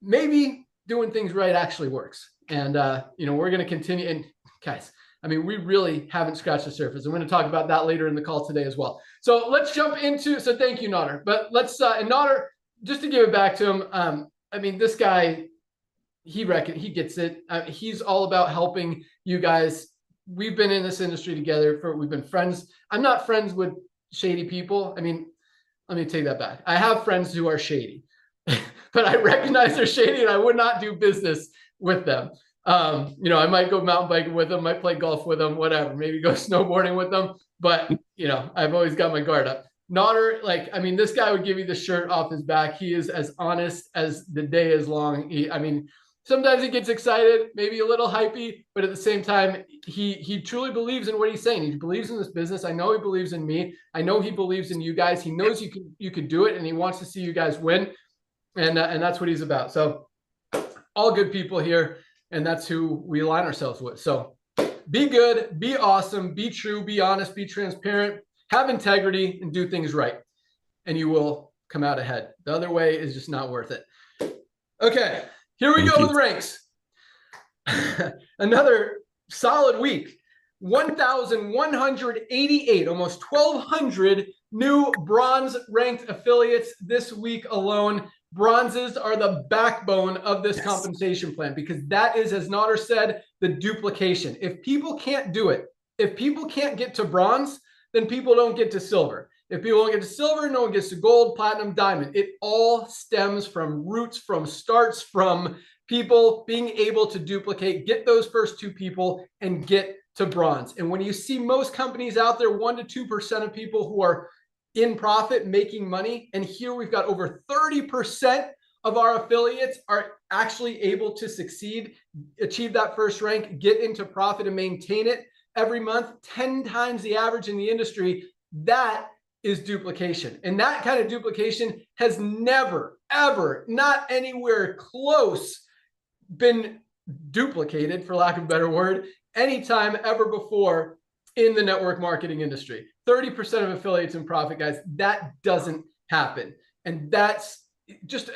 maybe doing things right actually works. And, we're going to continue. And guys, I mean, we really haven't scratched the surface. I'm going to talk about that later in the call today as well. So let's jump into, so thank you, Nader. But let's, and Nader, just to give it back to him, I mean, this guy, he gets it. He's all about helping you guys. We've been in this industry together we've been friends. I'm not friends with shady people. I mean, let me take that back. I have friends who are shady, but I recognize they're shady and I would not do business with them. I might go mountain biking with them, might play golf with them, whatever, maybe go snowboarding with them. But, I've always got my guard up. Nader, this guy would give you the shirt off his back. He is as honest as the day is long. Sometimes he gets excited, maybe a little hypey, but at the same time, he truly believes in what he's saying. He believes in this business. I know he believes in me. I know he believes in you guys. He knows you can do it, and he wants to see you guys win. And that's what he's about. So all good people here, and that's who we align ourselves with. So be good, be awesome, be true, be honest, be transparent, have integrity, and do things right, and you will come out ahead. The other way is just not worth it. Okay, here we go with ranks. Another solid week. 1,188, almost 1,200 new bronze ranked affiliates this week alone. Bronzes are the backbone of this compensation plan, because that is, as Nader said, the duplication. If people can't do it, if people can't get to bronze, then people don't get to silver. If people don't get to silver, no one gets to gold, platinum, diamond. It all stems from roots, from starts, from people being able to duplicate, get those first two people, and get to bronze. And when you see most companies out there, 1% to 2% of people who are in profit, making money, and here we've got over 30% of our affiliates are actually able to succeed, achieve that first rank, get into profit, and maintain it every month, 10 times the average in the industry. That is duplication. And that kind of duplication has never, ever, not anywhere close, been duplicated, for lack of a better word, anytime ever before in the network marketing industry. 30% of affiliates in profit, guys. That doesn't happen. And that's just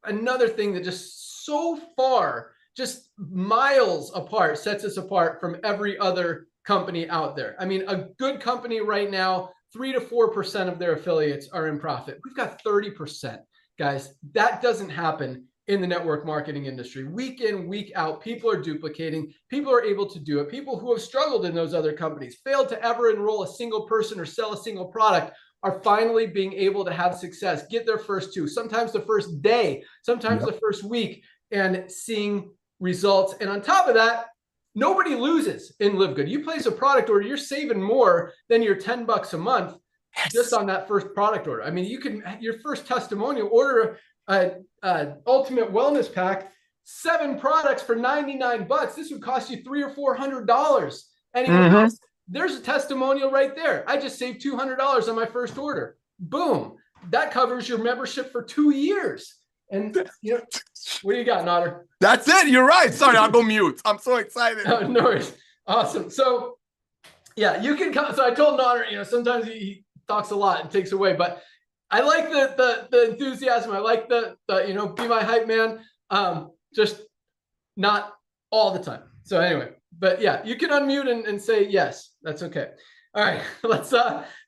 another thing that just so far, just miles apart, sets us apart from every other company out there. I mean, a good company right now, 3 to 4% of their affiliates are in profit. We've got 30%, guys. That doesn't happen in the network marketing industry. Week in, week out, people are duplicating. People are able to do it. People who have struggled in those other companies, failed to ever enroll a single person or sell a single product, are finally being able to have success, get their first two, sometimes the first day, sometimes the first week, and seeing results. And on top of that, nobody loses in Livegood. You place a product order, you're saving more than your $10 a month just on that first product order. I mean, you can, your first testimonial, order ultimate wellness pack, 7 products for $99. This would cost you $300 or $400. Anyone else? There's a testimonial right there. I just saved $200 on my first order. Boom. That covers your membership for 2 years. And what do you got, Nader? That's it. You're right. Sorry, I'll go mute. I'm so excited. No worries. Awesome. So yeah, you can come. So I told Nader, sometimes he talks a lot and takes away, but I like the enthusiasm. I like the be my hype man. Just not all the time. So anyway, but yeah, you can unmute and say yes. That's okay. All right, let's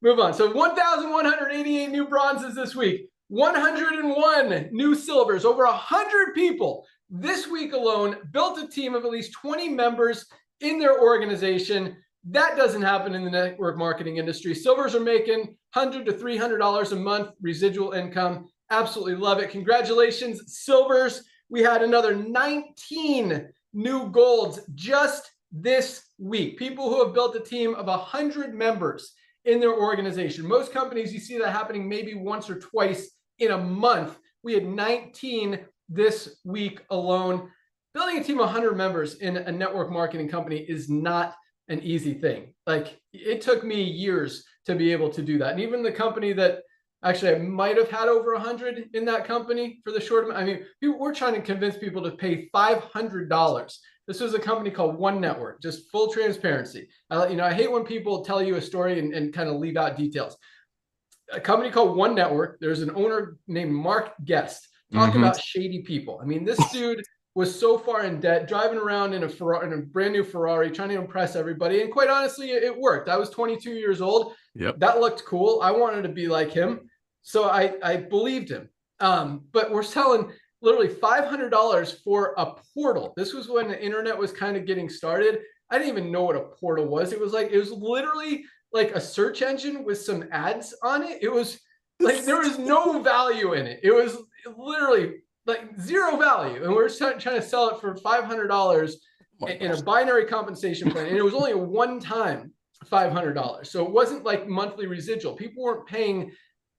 move on. So 1,188 new bronzes this week, 101 new silvers, over 100 people this week alone built a team of at least 20 members in their organization. That doesn't happen in the network marketing industry. Silvers are making $100 to $300 a month residual income. Absolutely love it. Congratulations, Silvers. We had another 19 new golds just this week. People who have built a team of 100 members in their organization. Most companies, you see that happening maybe once or twice in a month. We had 19 this week alone. Building a team of 100 members in a network marketing company is not an easy thing. Like, it took me years to be able to do that. And even the company that actually I might have had over 100 in that company for the short amount. I mean, we're trying to convince people to pay $500. This was a company called One Network, just full transparency. I hate when people tell you a story and kind of leave out details. A company called One Network, there's an owner named Mark Guest. Talk about shady people. I mean, this dude was so far in debt, driving around in a brand new Ferrari, trying to impress everybody. And quite honestly, it worked. I was 22 years old. Yep. That looked cool. I wanted to be like him. So I believed him. But we're selling literally $500 for a portal. This was when the internet was kind of getting started. I didn't even know what a portal was. It was literally like a search engine with some ads on it. It was like, there was no value in it. It was literally like zero value. And we're trying to sell it for $500 in a binary compensation plan. And it was only a one-time $500. So it wasn't like monthly residual. People weren't paying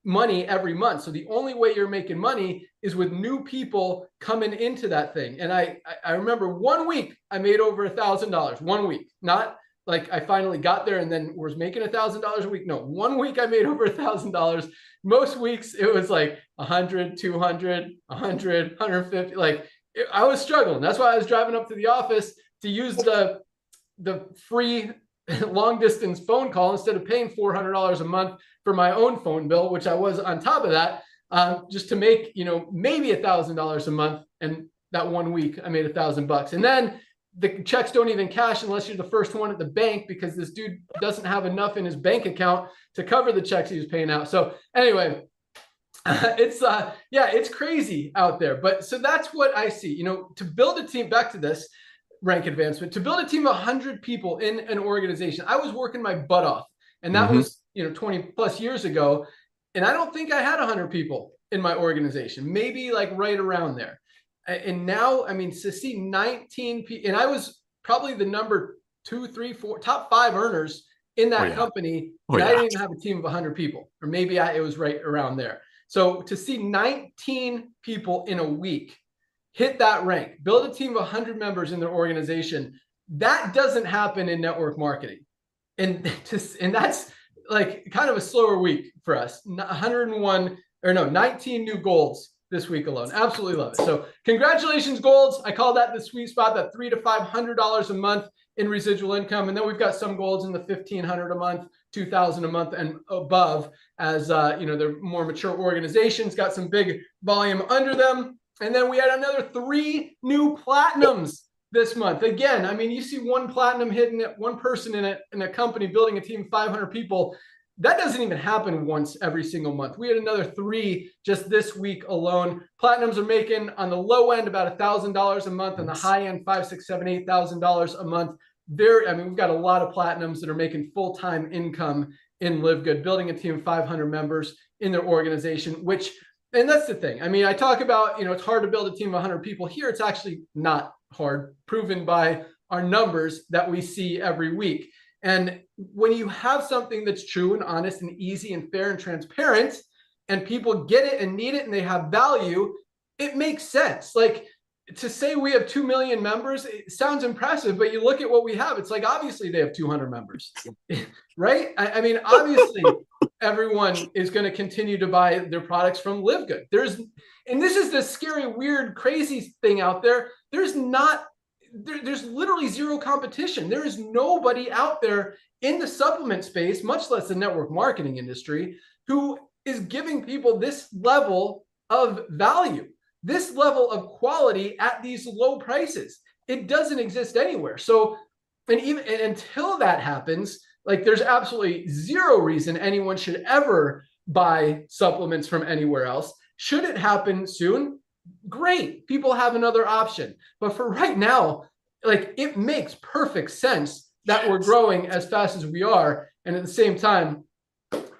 money every month. So the only way you're making money is with new people coming into that thing. And I remember 1 week I made over $1,000. 1 week, not like I finally got there and then was making $1,000 a week. No, 1 week I made over $1,000. Most weeks it was like 100, 200, 100, 150. Like I was struggling. That's why I was driving up to the office to use the free long distance phone call instead of paying $400 a month for my own phone bill, which I was on top of that, just to make, maybe $1,000 a month. And that 1 week I made $1,000. And then the checks don't even cash unless you're the first one at the bank, because this dude doesn't have enough in his bank account to cover the checks he was paying out. So anyway, it's crazy out there. But so that's what I see, to build a team, back to this rank advancement, to build a team of 100 people in an organization. I was working my butt off, and that was 20 plus years ago. And I don't think I had 100 people in my organization, maybe like right around there. And now, I mean, to see 19 people, and I was probably the number 2, 3, 4, top 5 earners in that company. And I didn't even have a team of 100 people, or maybe it was right around there. So to see 19 people in a week hit that rank, build a team of 100 members in their organization, that doesn't happen in network marketing. And that's like kind of a slower week for us. 19 new golds this week alone. Absolutely love it. So congratulations, golds. I call that the sweet spot, that $300 to $500 a month in residual income. And then we've got some golds in the $1,500 a month, $2,000 a month and above, as they're more mature organizations, got some big volume under them. And then we had another 3 new platinums this month. Again, I mean, you see one platinum hitting it, one person in a company building a team of 500 people. That doesn't even happen once every single month. We had another 3 just this week alone. Platinums are making on the low end about $1,000 a month, and the high end $5,000, $6,000, $7,000, $8,000 a month. We've got a lot of platinums that are making full-time income in Livegood, building a team of 500 members in their organization, and that's the thing. I mean, I talk about, it's hard to build a team of 100 people. Here, it's actually not hard, proven by our numbers that we see every week. And when you have something that's true and honest and easy and fair and transparent, and people get it and need it and they have value, it makes sense. Like, to say we have 2 million members, it sounds impressive, but you look at what we have, it's like, obviously they have 200 members, right? I mean, obviously everyone is going to continue to buy their products from Livegood. And this is the scary, weird, crazy thing out there. There's literally zero competition. There is nobody out there in the supplement space, much less the network marketing industry, who is giving people this level of value, this level of quality at these low prices. It doesn't exist anywhere. So, and until that happens, like, there's absolutely zero reason anyone should ever buy supplements from anywhere else. Should it happen soon? Great. People have another option. But for right now, like it makes perfect sense that we're growing as fast as we are, and at the same time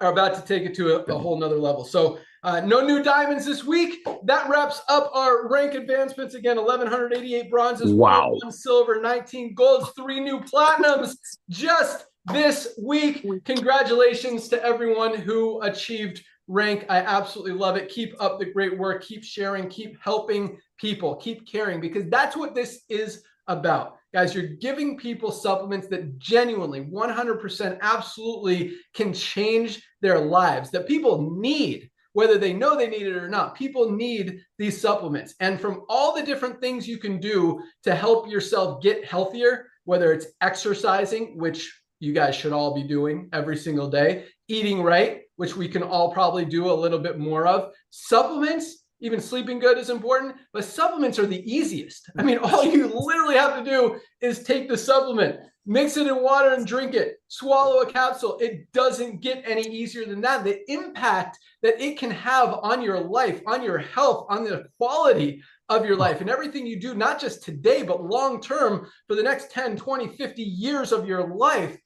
are about to take it to a whole nother level. So no new diamonds this week. That wraps up our rank advancements. Again, 1,188 bronzes, Wow. 101 silver, 19 golds, 3 new platinums just this week. Congratulations to everyone who achieved rank. I absolutely love it. Keep up the great work. Keep sharing. Keep helping people. Keep caring, because that's what this is about. Guys, you're giving people supplements that genuinely, 100% absolutely can change their lives, that people need, whether they know they need it or not. People need these supplements. And from all the different things you can do to help yourself get healthier, whether it's exercising, which you guys should all be doing every single day, eating right, which we can all probably do a little bit more of, supplements, even sleeping good is important, but supplements are the easiest. I mean, all you literally have to do is take the supplement, mix it in water and drink it, swallow a capsule. It doesn't get any easier than that. The impact that it can have on your life, on your health, on the quality of your life and everything you do, not just today, but long-term for the next 10, 20, 50 years of your life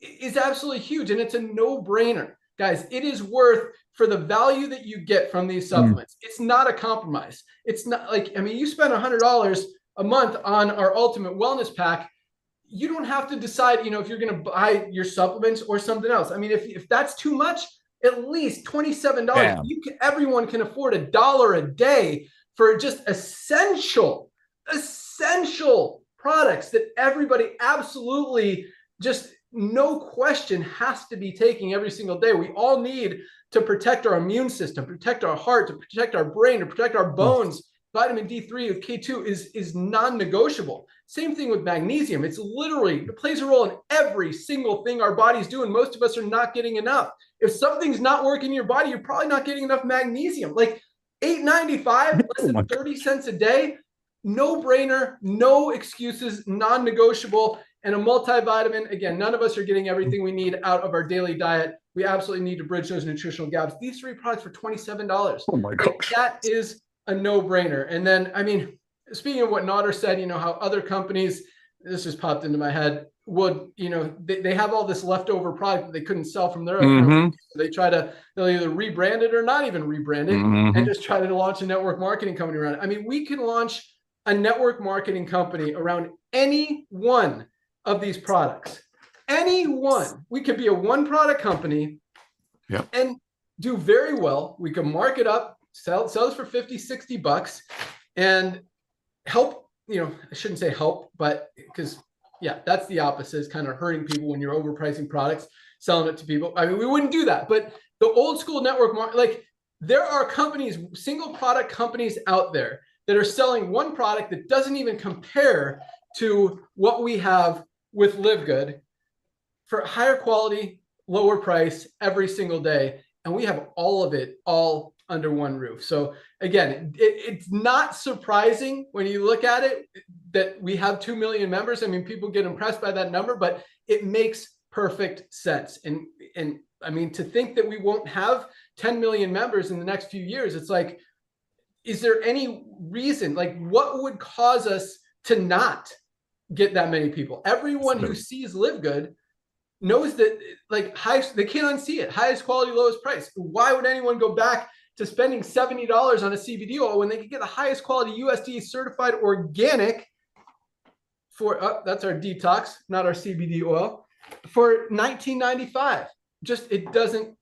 is absolutely huge. And it's a no-brainer. Guys, it is worth for the value that you get from these supplements. It's not a compromise. It's not like, I mean, you spend $100 a month on our Ultimate Wellness Pack. You don't have to decide, you know, if you're going to buy your supplements or something else. I mean, if that's too much, at least $27. Everyone can afford $1 a day for just essential products that everybody absolutely just no question has to be taking every single day. We all need to protect our immune system, protect our heart, to protect our brain, to protect our bones. Vitamin D3 with K2 is non-negotiable. Same thing with magnesium. It's literally, it plays a role in every single thing our body's doing. Most of us are not getting enough. If something's not working in your body, you're probably not getting enough magnesium. Like $8.95, less than 30 cents a day, no brainer, no excuses, non-negotiable. And a multivitamin, again, none of us are getting everything we need out of our daily diet. We absolutely need to bridge those nutritional gaps. These 3 products for $27. Oh my gosh. That is a no-brainer. And then, I mean, speaking of what Nader said, you know, how other companies, this just popped into my head, would, you know, they have all this leftover product that they couldn't sell from their own company. So they try to, they'll either rebrand it or not even rebrand it and just try to launch a network marketing company around it. I mean, we can launch a network marketing company around any one of these products. Any one. We could be a one product company and do very well. We can mark it up, sell this for 50, 60 bucks and help, you know, I shouldn't say help, but because yeah, that's the opposite, is kind of hurting people when you're overpricing products, selling it to people. I mean, we wouldn't do that, but the old school network, like there are companies, single product companies out there that are selling one product that doesn't even compare to what we have with Livegood for higher quality, lower price every single day. And we have all of it all under one roof. So again, it's not surprising when you look at it that we have 2 million members. I mean, people get impressed by that number, but it makes perfect sense. And I mean, to think that we won't have 10 million members in the next few years, it's like, is there any reason, like what would cause us to not get that many people? Everyone who sees Livegood knows that like they can't unsee it. Highest quality, lowest price. Why would anyone go back to spending $70 on a CBD oil when they could get the highest quality USDA certified organic for, that's our detox, not our CBD oil, for $19.95? Just, it doesn't,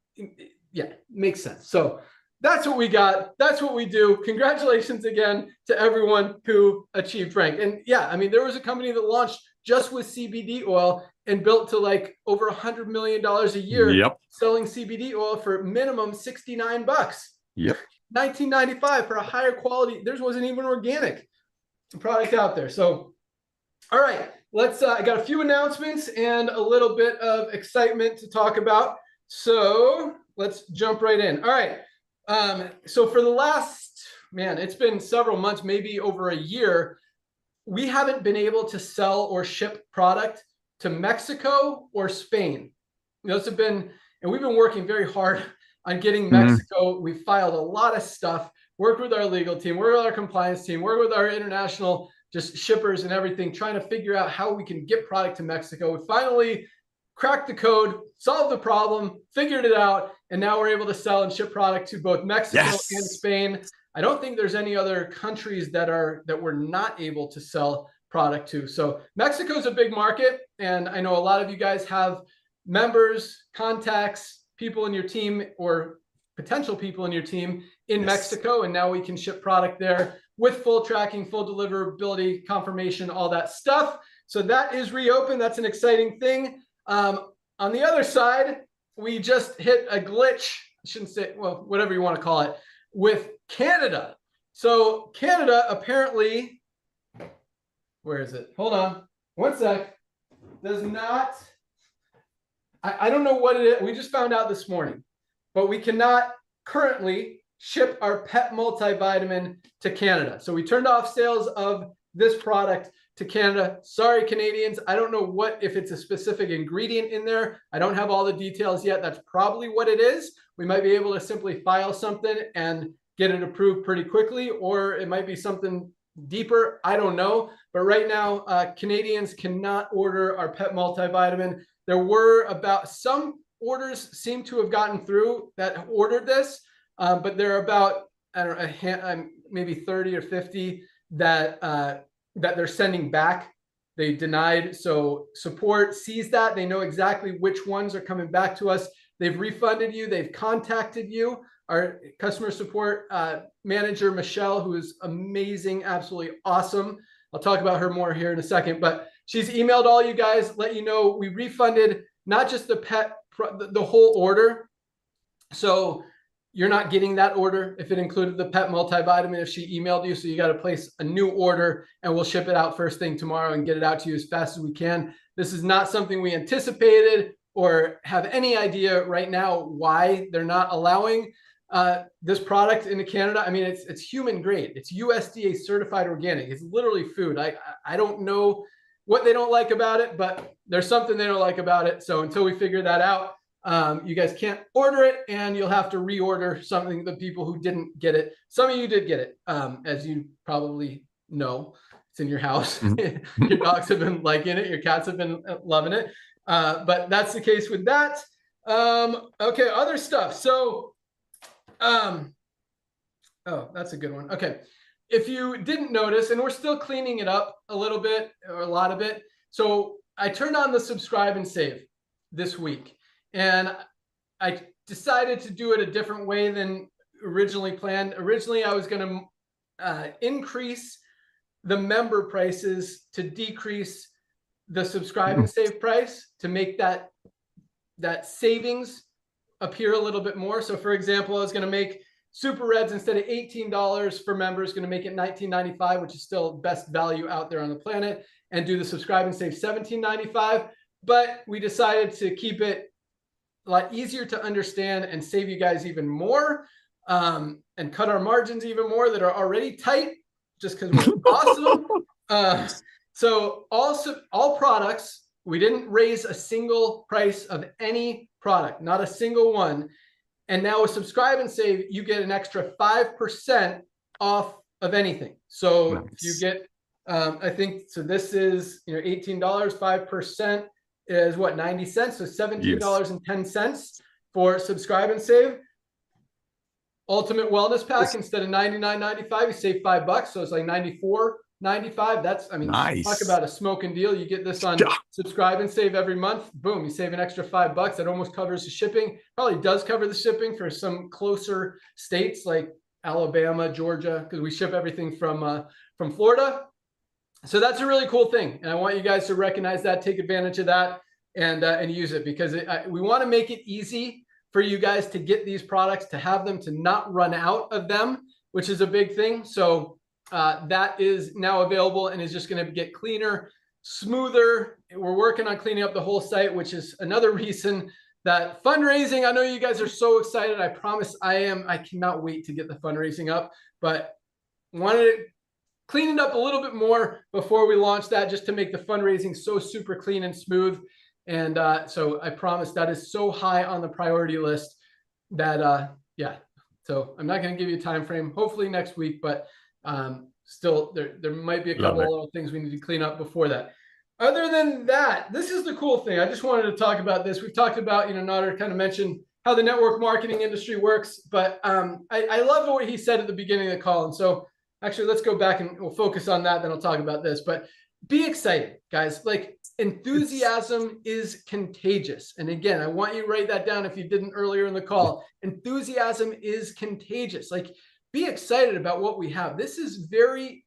makes sense. So that's what we got. That's what we do. Congratulations again to everyone who achieved rank. And yeah, I mean, there was a company that launched just with CBD oil and built to like over $100 million a year, selling CBD oil for minimum 69 bucks. $19.95 for a higher quality. Theirs wasn't even organic product out there. So, all right, let's, I got a few announcements and a little bit of excitement to talk about. So let's jump right in. All right. So for the last, man, it's been several months, maybe over a year, we haven't been able to sell or ship product to Mexico or Spain. Those have been, and we've been working very hard on getting Mexico. We filed a lot of stuff, worked with our legal team, worked with our compliance team, worked with our international just shippers and everything, trying to figure out how we can get product to Mexico. We finally cracked the code, solved the problem, figured it out, and now we're able to sell and ship product to both Mexico and Spain. I don't think there's any other countries that we're not able to sell product to. So Mexico is a big market, and I know a lot of you guys have members, contacts, people in your team, or potential people in your team in Mexico, and now we can ship product there with full tracking, full deliverability, confirmation, all that stuff. So that is reopened. That's an exciting thing. On the other side, we just hit a glitch, I shouldn't say, well, whatever you want to call it, with Canada. So Canada apparently, where is it? Hold on, one sec. Does not, I don't know what it is. We just found out this morning, but we cannot currently ship our pet multivitamin to Canada. So we turned off sales of this product to Canada. Sorry, Canadians. I don't know if it's a specific ingredient in there. I don't have all the details yet. That's probably what it is. We might be able to simply file something and get it approved pretty quickly, or it might be something deeper. I don't know. But right now, Canadians cannot order our pet multivitamin. There were about some orders seem to have gotten through that ordered this, but there are about, I don't know, maybe 30 or 50 that they're sending back. They denied. So support sees that. They know exactly which ones are coming back to us. They've refunded you. They've contacted you. Our customer support manager, Michelle, who is amazing, absolutely awesome. I'll talk about her more here in a second, but she's emailed all you guys, let you know we refunded not just the the whole order. So you're not getting that order if it included the pet multivitamin if she emailed you. So you got to place a new order, and we'll ship it out first thing tomorrow and get it out to you as fast as we can. This is not something we anticipated or have any idea right now why they're not allowing this product into Canada. I mean, it's human grade. It's USDA certified organic. It's literally food. I don't know what they don't like about it, but there's something they don't like about it. So until we figure that out, you guys can't order it, and you'll have to reorder something. The people who didn't get it, some of you did get it, as you probably know. It's in your house. Your dogs have been liking it. Your cats have been loving it. But that's the case with that. Okay, other stuff. So, oh, that's a good one. Okay. If you didn't notice, and we're still cleaning it up a little bit, or a lot of it. So I turned on the subscribe and save this week, and I decided to do it a different way than originally planned. Originally, I was going to increase the member prices to decrease the subscribe and save price to make that savings appear a little bit more. So for example, I was going to make Super Reds, instead of $18 for members, going to make it $19.95, which is still best value out there on the planet, and do the subscribe and save $17.95. But we decided to keep it a lot easier to understand and save you guys even more, and cut our margins even more that are already tight, just because we're awesome. So all products, we didn't raise a single price of any product, not a single one. And now with subscribe and save, you get an extra 5% off of anything. So nice. If you get, I think, so this is, $18, 5% is what, 90 cents? So $17.10 for subscribe and save. Ultimate Wellness Pack, instead of $99.95, you save $5. So it's like $94.95. That's, I mean, nice. Talk about a smoking deal. You get this on subscribe and save every month. Boom, you save an extra $5. That almost covers the shipping. Probably does cover the shipping for some closer states like Alabama, Georgia, because we ship everything from Florida. So that's a really cool thing, and I want you guys to recognize that, take advantage of that, and use it, because we want to make it easy for you guys to get these products, to have them, to not run out of them, which is a big thing. So that is now available and is just going to get cleaner, smoother. We're working on cleaning up the whole site, which is another reason that fundraising, I know you guys are so excited. I promise I am. I cannot wait to get the fundraising up, but wanted to clean it up a little bit more before we launch that, just to make the fundraising so super clean and smooth. And so I promise that is so high on the priority list that, yeah. So I'm not going to give you a time frame, hopefully next week, but still there might be a Love couple it. of little things we need to clean up before that. Other than that, this is the cool thing. I just wanted to talk about this. We've talked about, Nader kind of mentioned how the network marketing industry works, but I love what he said at the beginning of the call. And so actually, let's go back and we'll focus on that. Then I'll talk about this. But be excited, guys. Like, enthusiasm is contagious. And again, I want you to write that down if you didn't earlier in the call. Enthusiasm is contagious. Like, be excited about what we have. This is a very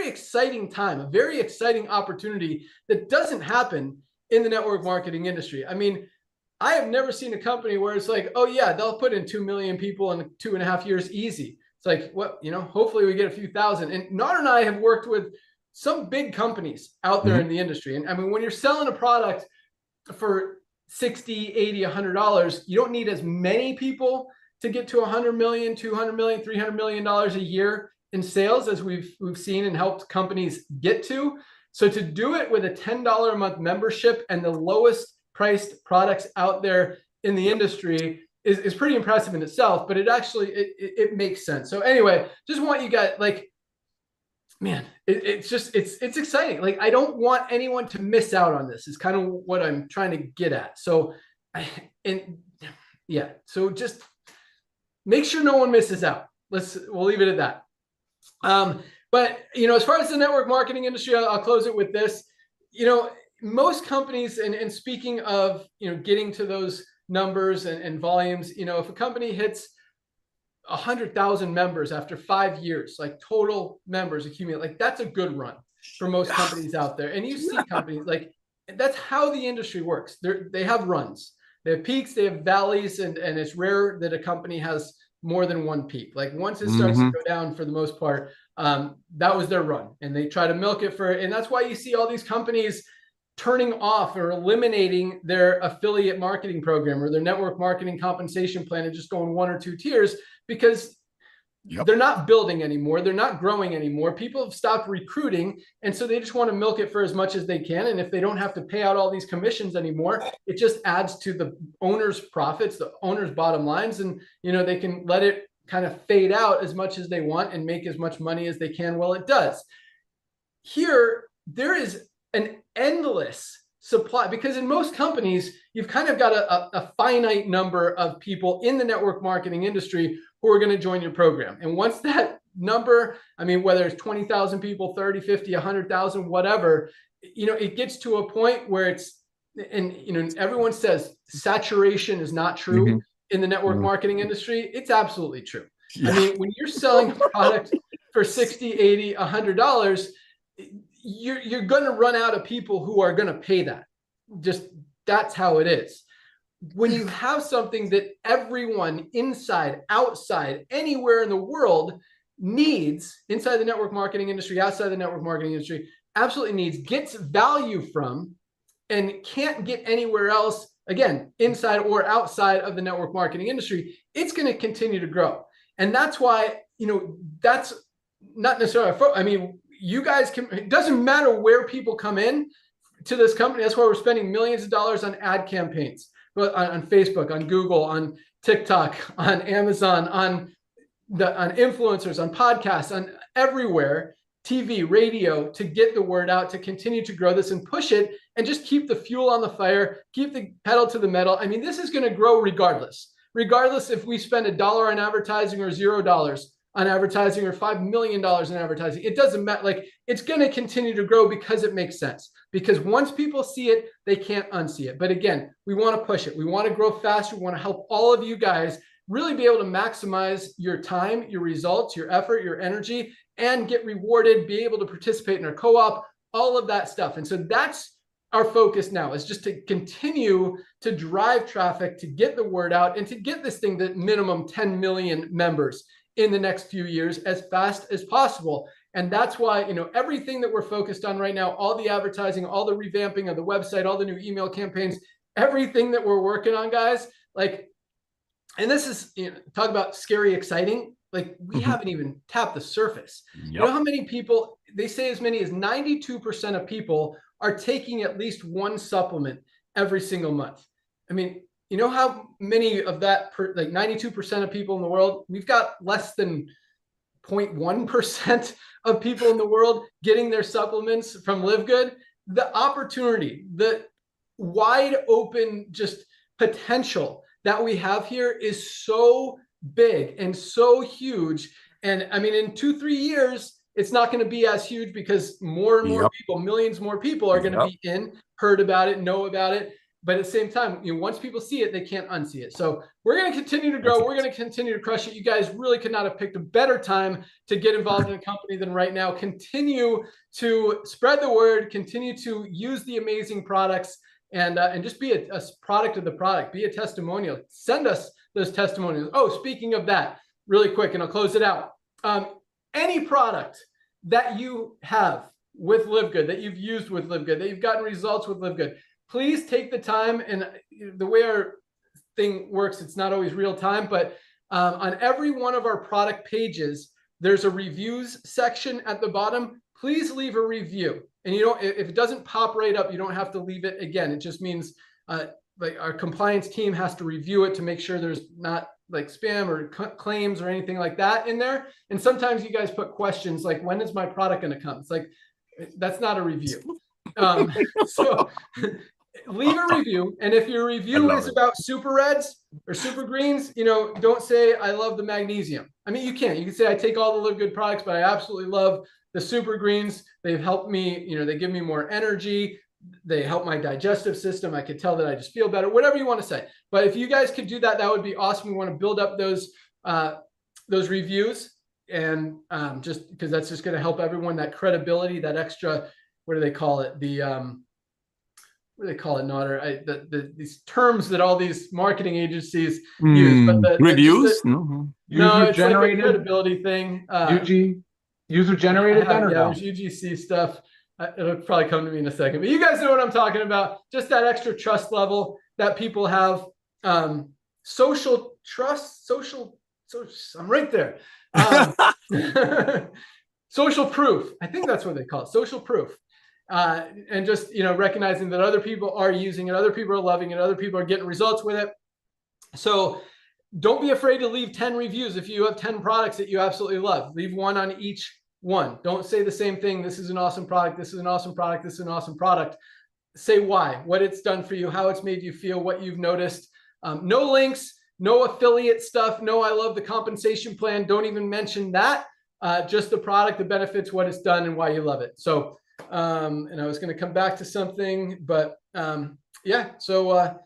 exciting time, a very exciting opportunity that doesn't happen in the network marketing industry. I mean, I have never seen a company where it's like, oh yeah, they'll put in 2 million people in 2.5 years easy. It's like, what, hopefully we get a few thousand. And Nader and I have worked with some big companies out there in the industry. And I mean, when you're selling a product for $60, $80, $100, you don't need as many people to get to 100 million, 200 million, $300 million a year in sales as we've seen and helped companies get to. So to do it with a $10 a month membership and the lowest priced products out there in the industry is pretty impressive in itself, but it actually, it makes sense. So anyway, just want you guys, like, man, it's exciting. Like, I don't want anyone to miss out on this is kind of what I'm trying to get at. So, so just make sure no one misses out. We'll leave it at that. But as far as the network marketing industry, I'll close it with this. Most companies, and speaking of getting to those numbers and volumes, if a company hits 100,000 members after 5 years, like total members accumulate, like that's a good run for most companies out there. And you see companies like that's how the industry works. They have runs, they have peaks, they have valleys, and it's rare that a company has more than one peak. Like once it starts to go down, for the most part, that was their run, and they try to milk it and that's why you see all these companies turning off or eliminating their affiliate marketing program or their network marketing compensation plan and just going 1 or 2 tiers, because they're not building anymore. They're not growing anymore. People have stopped recruiting. And so they just want to milk it for as much as they can. And if they don't have to pay out all these commissions anymore, it just adds to the owner's profits, the owner's bottom lines. And, they can let it kind of fade out as much as they want and make as much money as they can while it does. Here, there is an endless supply, because in most companies, you've kind of got a finite number of people in the network marketing industry who are going to join your program. And once that number, I mean, whether it's 20,000 people, 30, 50, 100,000, whatever, it gets to a point where everyone says saturation is not true in the network marketing industry. It's absolutely true. I mean, when you're selling a product for $60, $80, $100, you're going to run out of people who are going to pay that. Just that's how it is. When you have something that everyone inside, outside, anywhere in the world needs, inside the network marketing industry, outside the network marketing industry, absolutely needs, gets value from, and can't get anywhere else, again, inside or outside of the network marketing industry, it's going to continue to grow. And that's why, that's not necessarily, I mean, you guys can, it doesn't matter where people come in to this company. That's why we're spending millions of dollars on ad campaigns, but on Facebook, on Google, on TikTok, on Amazon, on influencers, on podcasts, on everywhere, TV, radio, to get the word out, to continue to grow this and push it and just keep the fuel on the fire, keep the pedal to the metal. I mean, this is going to grow regardless if we spend $1 on advertising or $0 on advertising or $5 million in advertising. It doesn't matter. Like, it's going to continue to grow because it makes sense. Because once people see it, they can't unsee it. But again, we want to push it. We want to grow faster. We want to help all of you guys really be able to maximize your time, your results, your effort, your energy, and get rewarded, be able to participate in our co-op, all of that stuff. And so that's our focus now, is just to continue to drive traffic, to get the word out, and to get this thing to minimum 10 million members in the next few years as fast as possible. And that's why, everything that we're focused on right now, all the advertising, all the revamping of the website, all the new email campaigns, everything that we're working on, guys, like, and this is, talk about scary, exciting. Like, we haven't even tapped the surface. You know how many people, they say as many as 92% of people are taking at least one supplement every single month. I mean, you know how many of that, like 92% of people in the world, we've got less than 0.1% of people in the world getting their supplements from Livegood. The opportunity, the wide open just potential that we have here is so big and so huge. And I mean, in 2-3 years, it's not going to be as huge because more and more people, millions more people are going to be heard about it, know about it. But at the same time, once people see it, they can't unsee it. So we're going to continue to grow. We're going to continue to crush it. You guys really could not have picked a better time to get involved in a company than right now. Continue to spread the word, continue to use the amazing products, and just be a product of the product, be a testimonial. Send us those testimonials. Oh, speaking of that, really quick, and I'll close it out. Any product that you have with Livegood, that you've used with Livegood, that you've gotten results with Livegood, please take the time. And the way our thing works, it's not always real time, but on every one of our product pages, there's a reviews section at the bottom. Please leave a review. And if it doesn't pop right up, you don't have to leave it again. It just means like our compliance team has to review it to make sure there's not like spam or claims or anything like that in there. And sometimes you guys put questions like, when is my product going to come? It's like, that's not a review. So leave a review. And if your review is about super reds or super greens, don't say, I love the magnesium. I mean, you can say, I take all the Livegood products, but I absolutely love the super greens. They've helped me, they give me more energy. They help my digestive system. I could tell that I just feel better, whatever you want to say. But if you guys could do that, that would be awesome. We want to build up those reviews, and just because that's just going to help everyone, that credibility, that extra, what do they call it? What do they call it, Nader? These terms that all these marketing agencies use. But reviews? No, it's generated, like a credibility thing. User generated. There's UGC stuff. It'll probably come to me in a second, but you guys know what I'm talking about. Just that extra trust level that people have. Social trust, I'm right there. Social proof. I think that's what they call it. Social proof. And just, recognizing that other people are using it, other people are loving it, other people are getting results with it. So don't be afraid to leave 10 reviews. If you have 10 products that you absolutely love, leave one on each one. Don't say the same thing. This is an awesome product. This is an awesome product. This is an awesome product. Say why, what it's done for you, how it's made you feel, what you've noticed. No links, no affiliate stuff. No, I love the compensation plan. Don't even mention that. Just the product, the benefits, what it's done, and why you love it. So, and I was going to come back to something, but yeah, so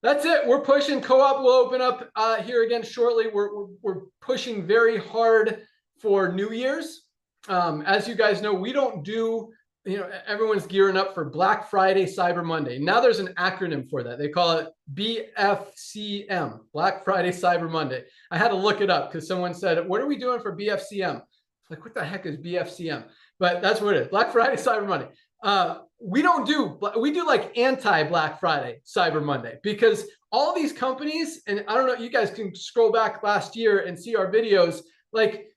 that's it. We're pushing. Co-op will open up here again shortly. We're pushing very hard for New Year's. As you guys know, we don't do, everyone's gearing up for Black Friday, Cyber Monday. Now there's an acronym for that. They call it BFCM, Black Friday, Cyber Monday. I had to look it up because someone said, what are we doing for BFCM? Like, what the heck is BFCM? But that's what it is, Black Friday, Cyber Monday. We do like anti-Black Friday, Cyber Monday, because all these companies, and I don't know, you guys can scroll back last year and see our videos, like,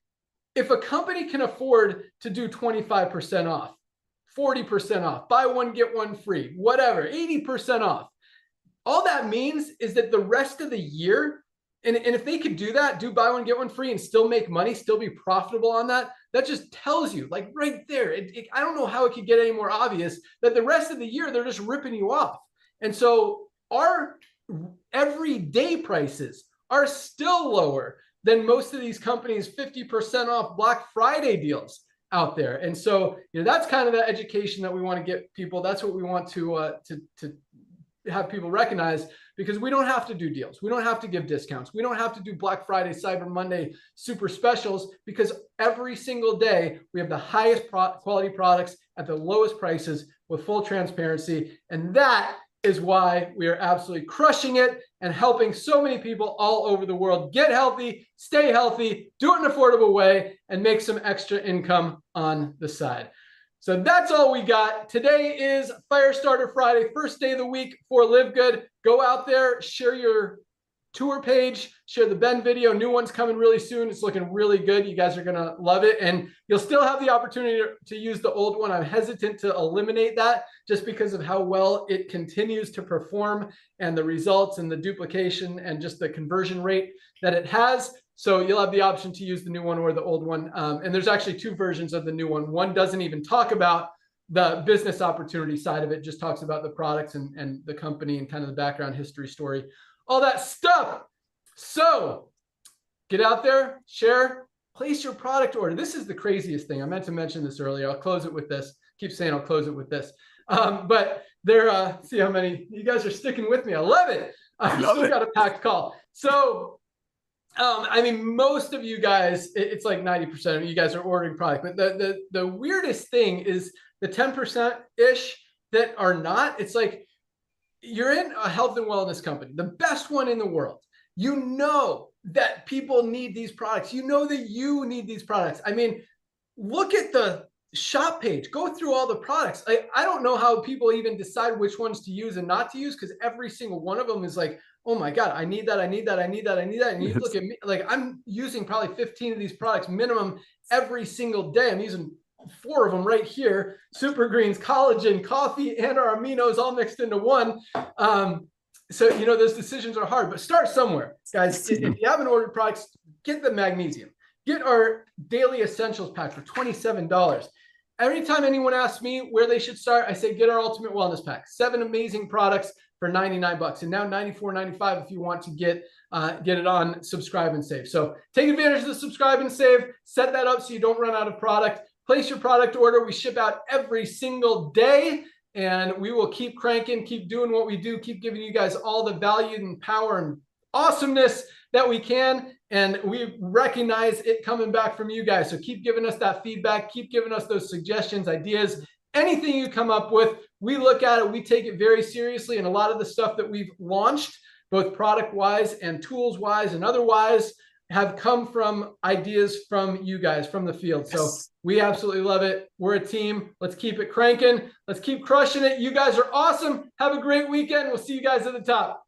if a company can afford to do 25% off, 40% off, buy one, get one free, whatever, 80% off, all that means is that the rest of the year, and if they could do that, do buy one, get one free and still make money, still be profitable on that, that just tells you, like right there, I don't know how it could get any more obvious that the rest of the year, they're just ripping you off. And so our everyday prices are still lower than most of these companies' 50% off Black Friday deals out there. And so, that's kind of the education that we want to get people. That's what we want to have people recognize, because we don't have to do deals. We don't have to give discounts. We don't have to do Black Friday, Cyber Monday, super specials, because every single day we have the highest quality products at the lowest prices with full transparency. And that is why we are absolutely crushing it and helping so many people all over the world get healthy, stay healthy, do it in an affordable way, and make some extra income on the side. So that's all we got. Today is Firestarter Friday, first day of the week for Livegood. Go out there, share your tour page, share the Ben video. New one's coming really soon. It's looking really good. You guys are going to love it. And you'll still have the opportunity to use the old one. I'm hesitant to eliminate that just because of how well it continues to perform and the results and the duplication and just the conversion rate that it has. So you'll have the option to use the new one or the old one. And there's actually 2 versions of the new one. One doesn't even talk about the business opportunity side of it, just talks about the products and the company and kind of the background history story, all that stuff. So get out there, share, place your product order. This is the craziest thing. I meant to mention this earlier. I'll close it with this. Keep saying I'll close it with this. But there, see how many you guys are sticking with me. I love it. I've still got a packed call. So, I mean, most of you guys, it's like 90% of you guys are ordering product. But the weirdest thing is the 10%-ish that are not. It's like you're in a health and wellness company, the best one in the world. You know that people need these products. You know that you need these products. I mean, look at the shop page, go through all the products. I don't know how people even decide which ones to use and not to use, because every single one of them is like, oh my God, I need that, I need that, I need that, I need that. And you look at me, like I'm using probably 15 of these products minimum every single day. I'm using 4 of them right here: Super Greens, collagen, coffee, and our aminos all mixed into one. So, you know, those decisions are hard, but start somewhere, guys. If you haven't ordered products, get the magnesium. Get our daily essentials pack for $27. Every time anyone asks me where they should start, I say, get our ultimate wellness pack. 7 amazing products for $99, and now $94.95 if you want to get it on subscribe and save. So take advantage of the subscribe and save. Set that up so you don't run out of product. Place your product order. We ship out every single day, and we will keep cranking, keep doing what we do, keep giving you guys all the value and power and awesomeness that we can. And we recognize it coming back from you guys. So keep giving us that feedback. Keep giving us those suggestions, ideas, anything you come up with. We look at it. We take it very seriously. And a lot of the stuff that we've launched, both product-wise and tools-wise and otherwise, have come from ideas from you guys, from the field. So we absolutely love it. We're a team. Let's keep it cranking. Let's keep crushing it. You guys are awesome. Have a great weekend. We'll see you guys at the top.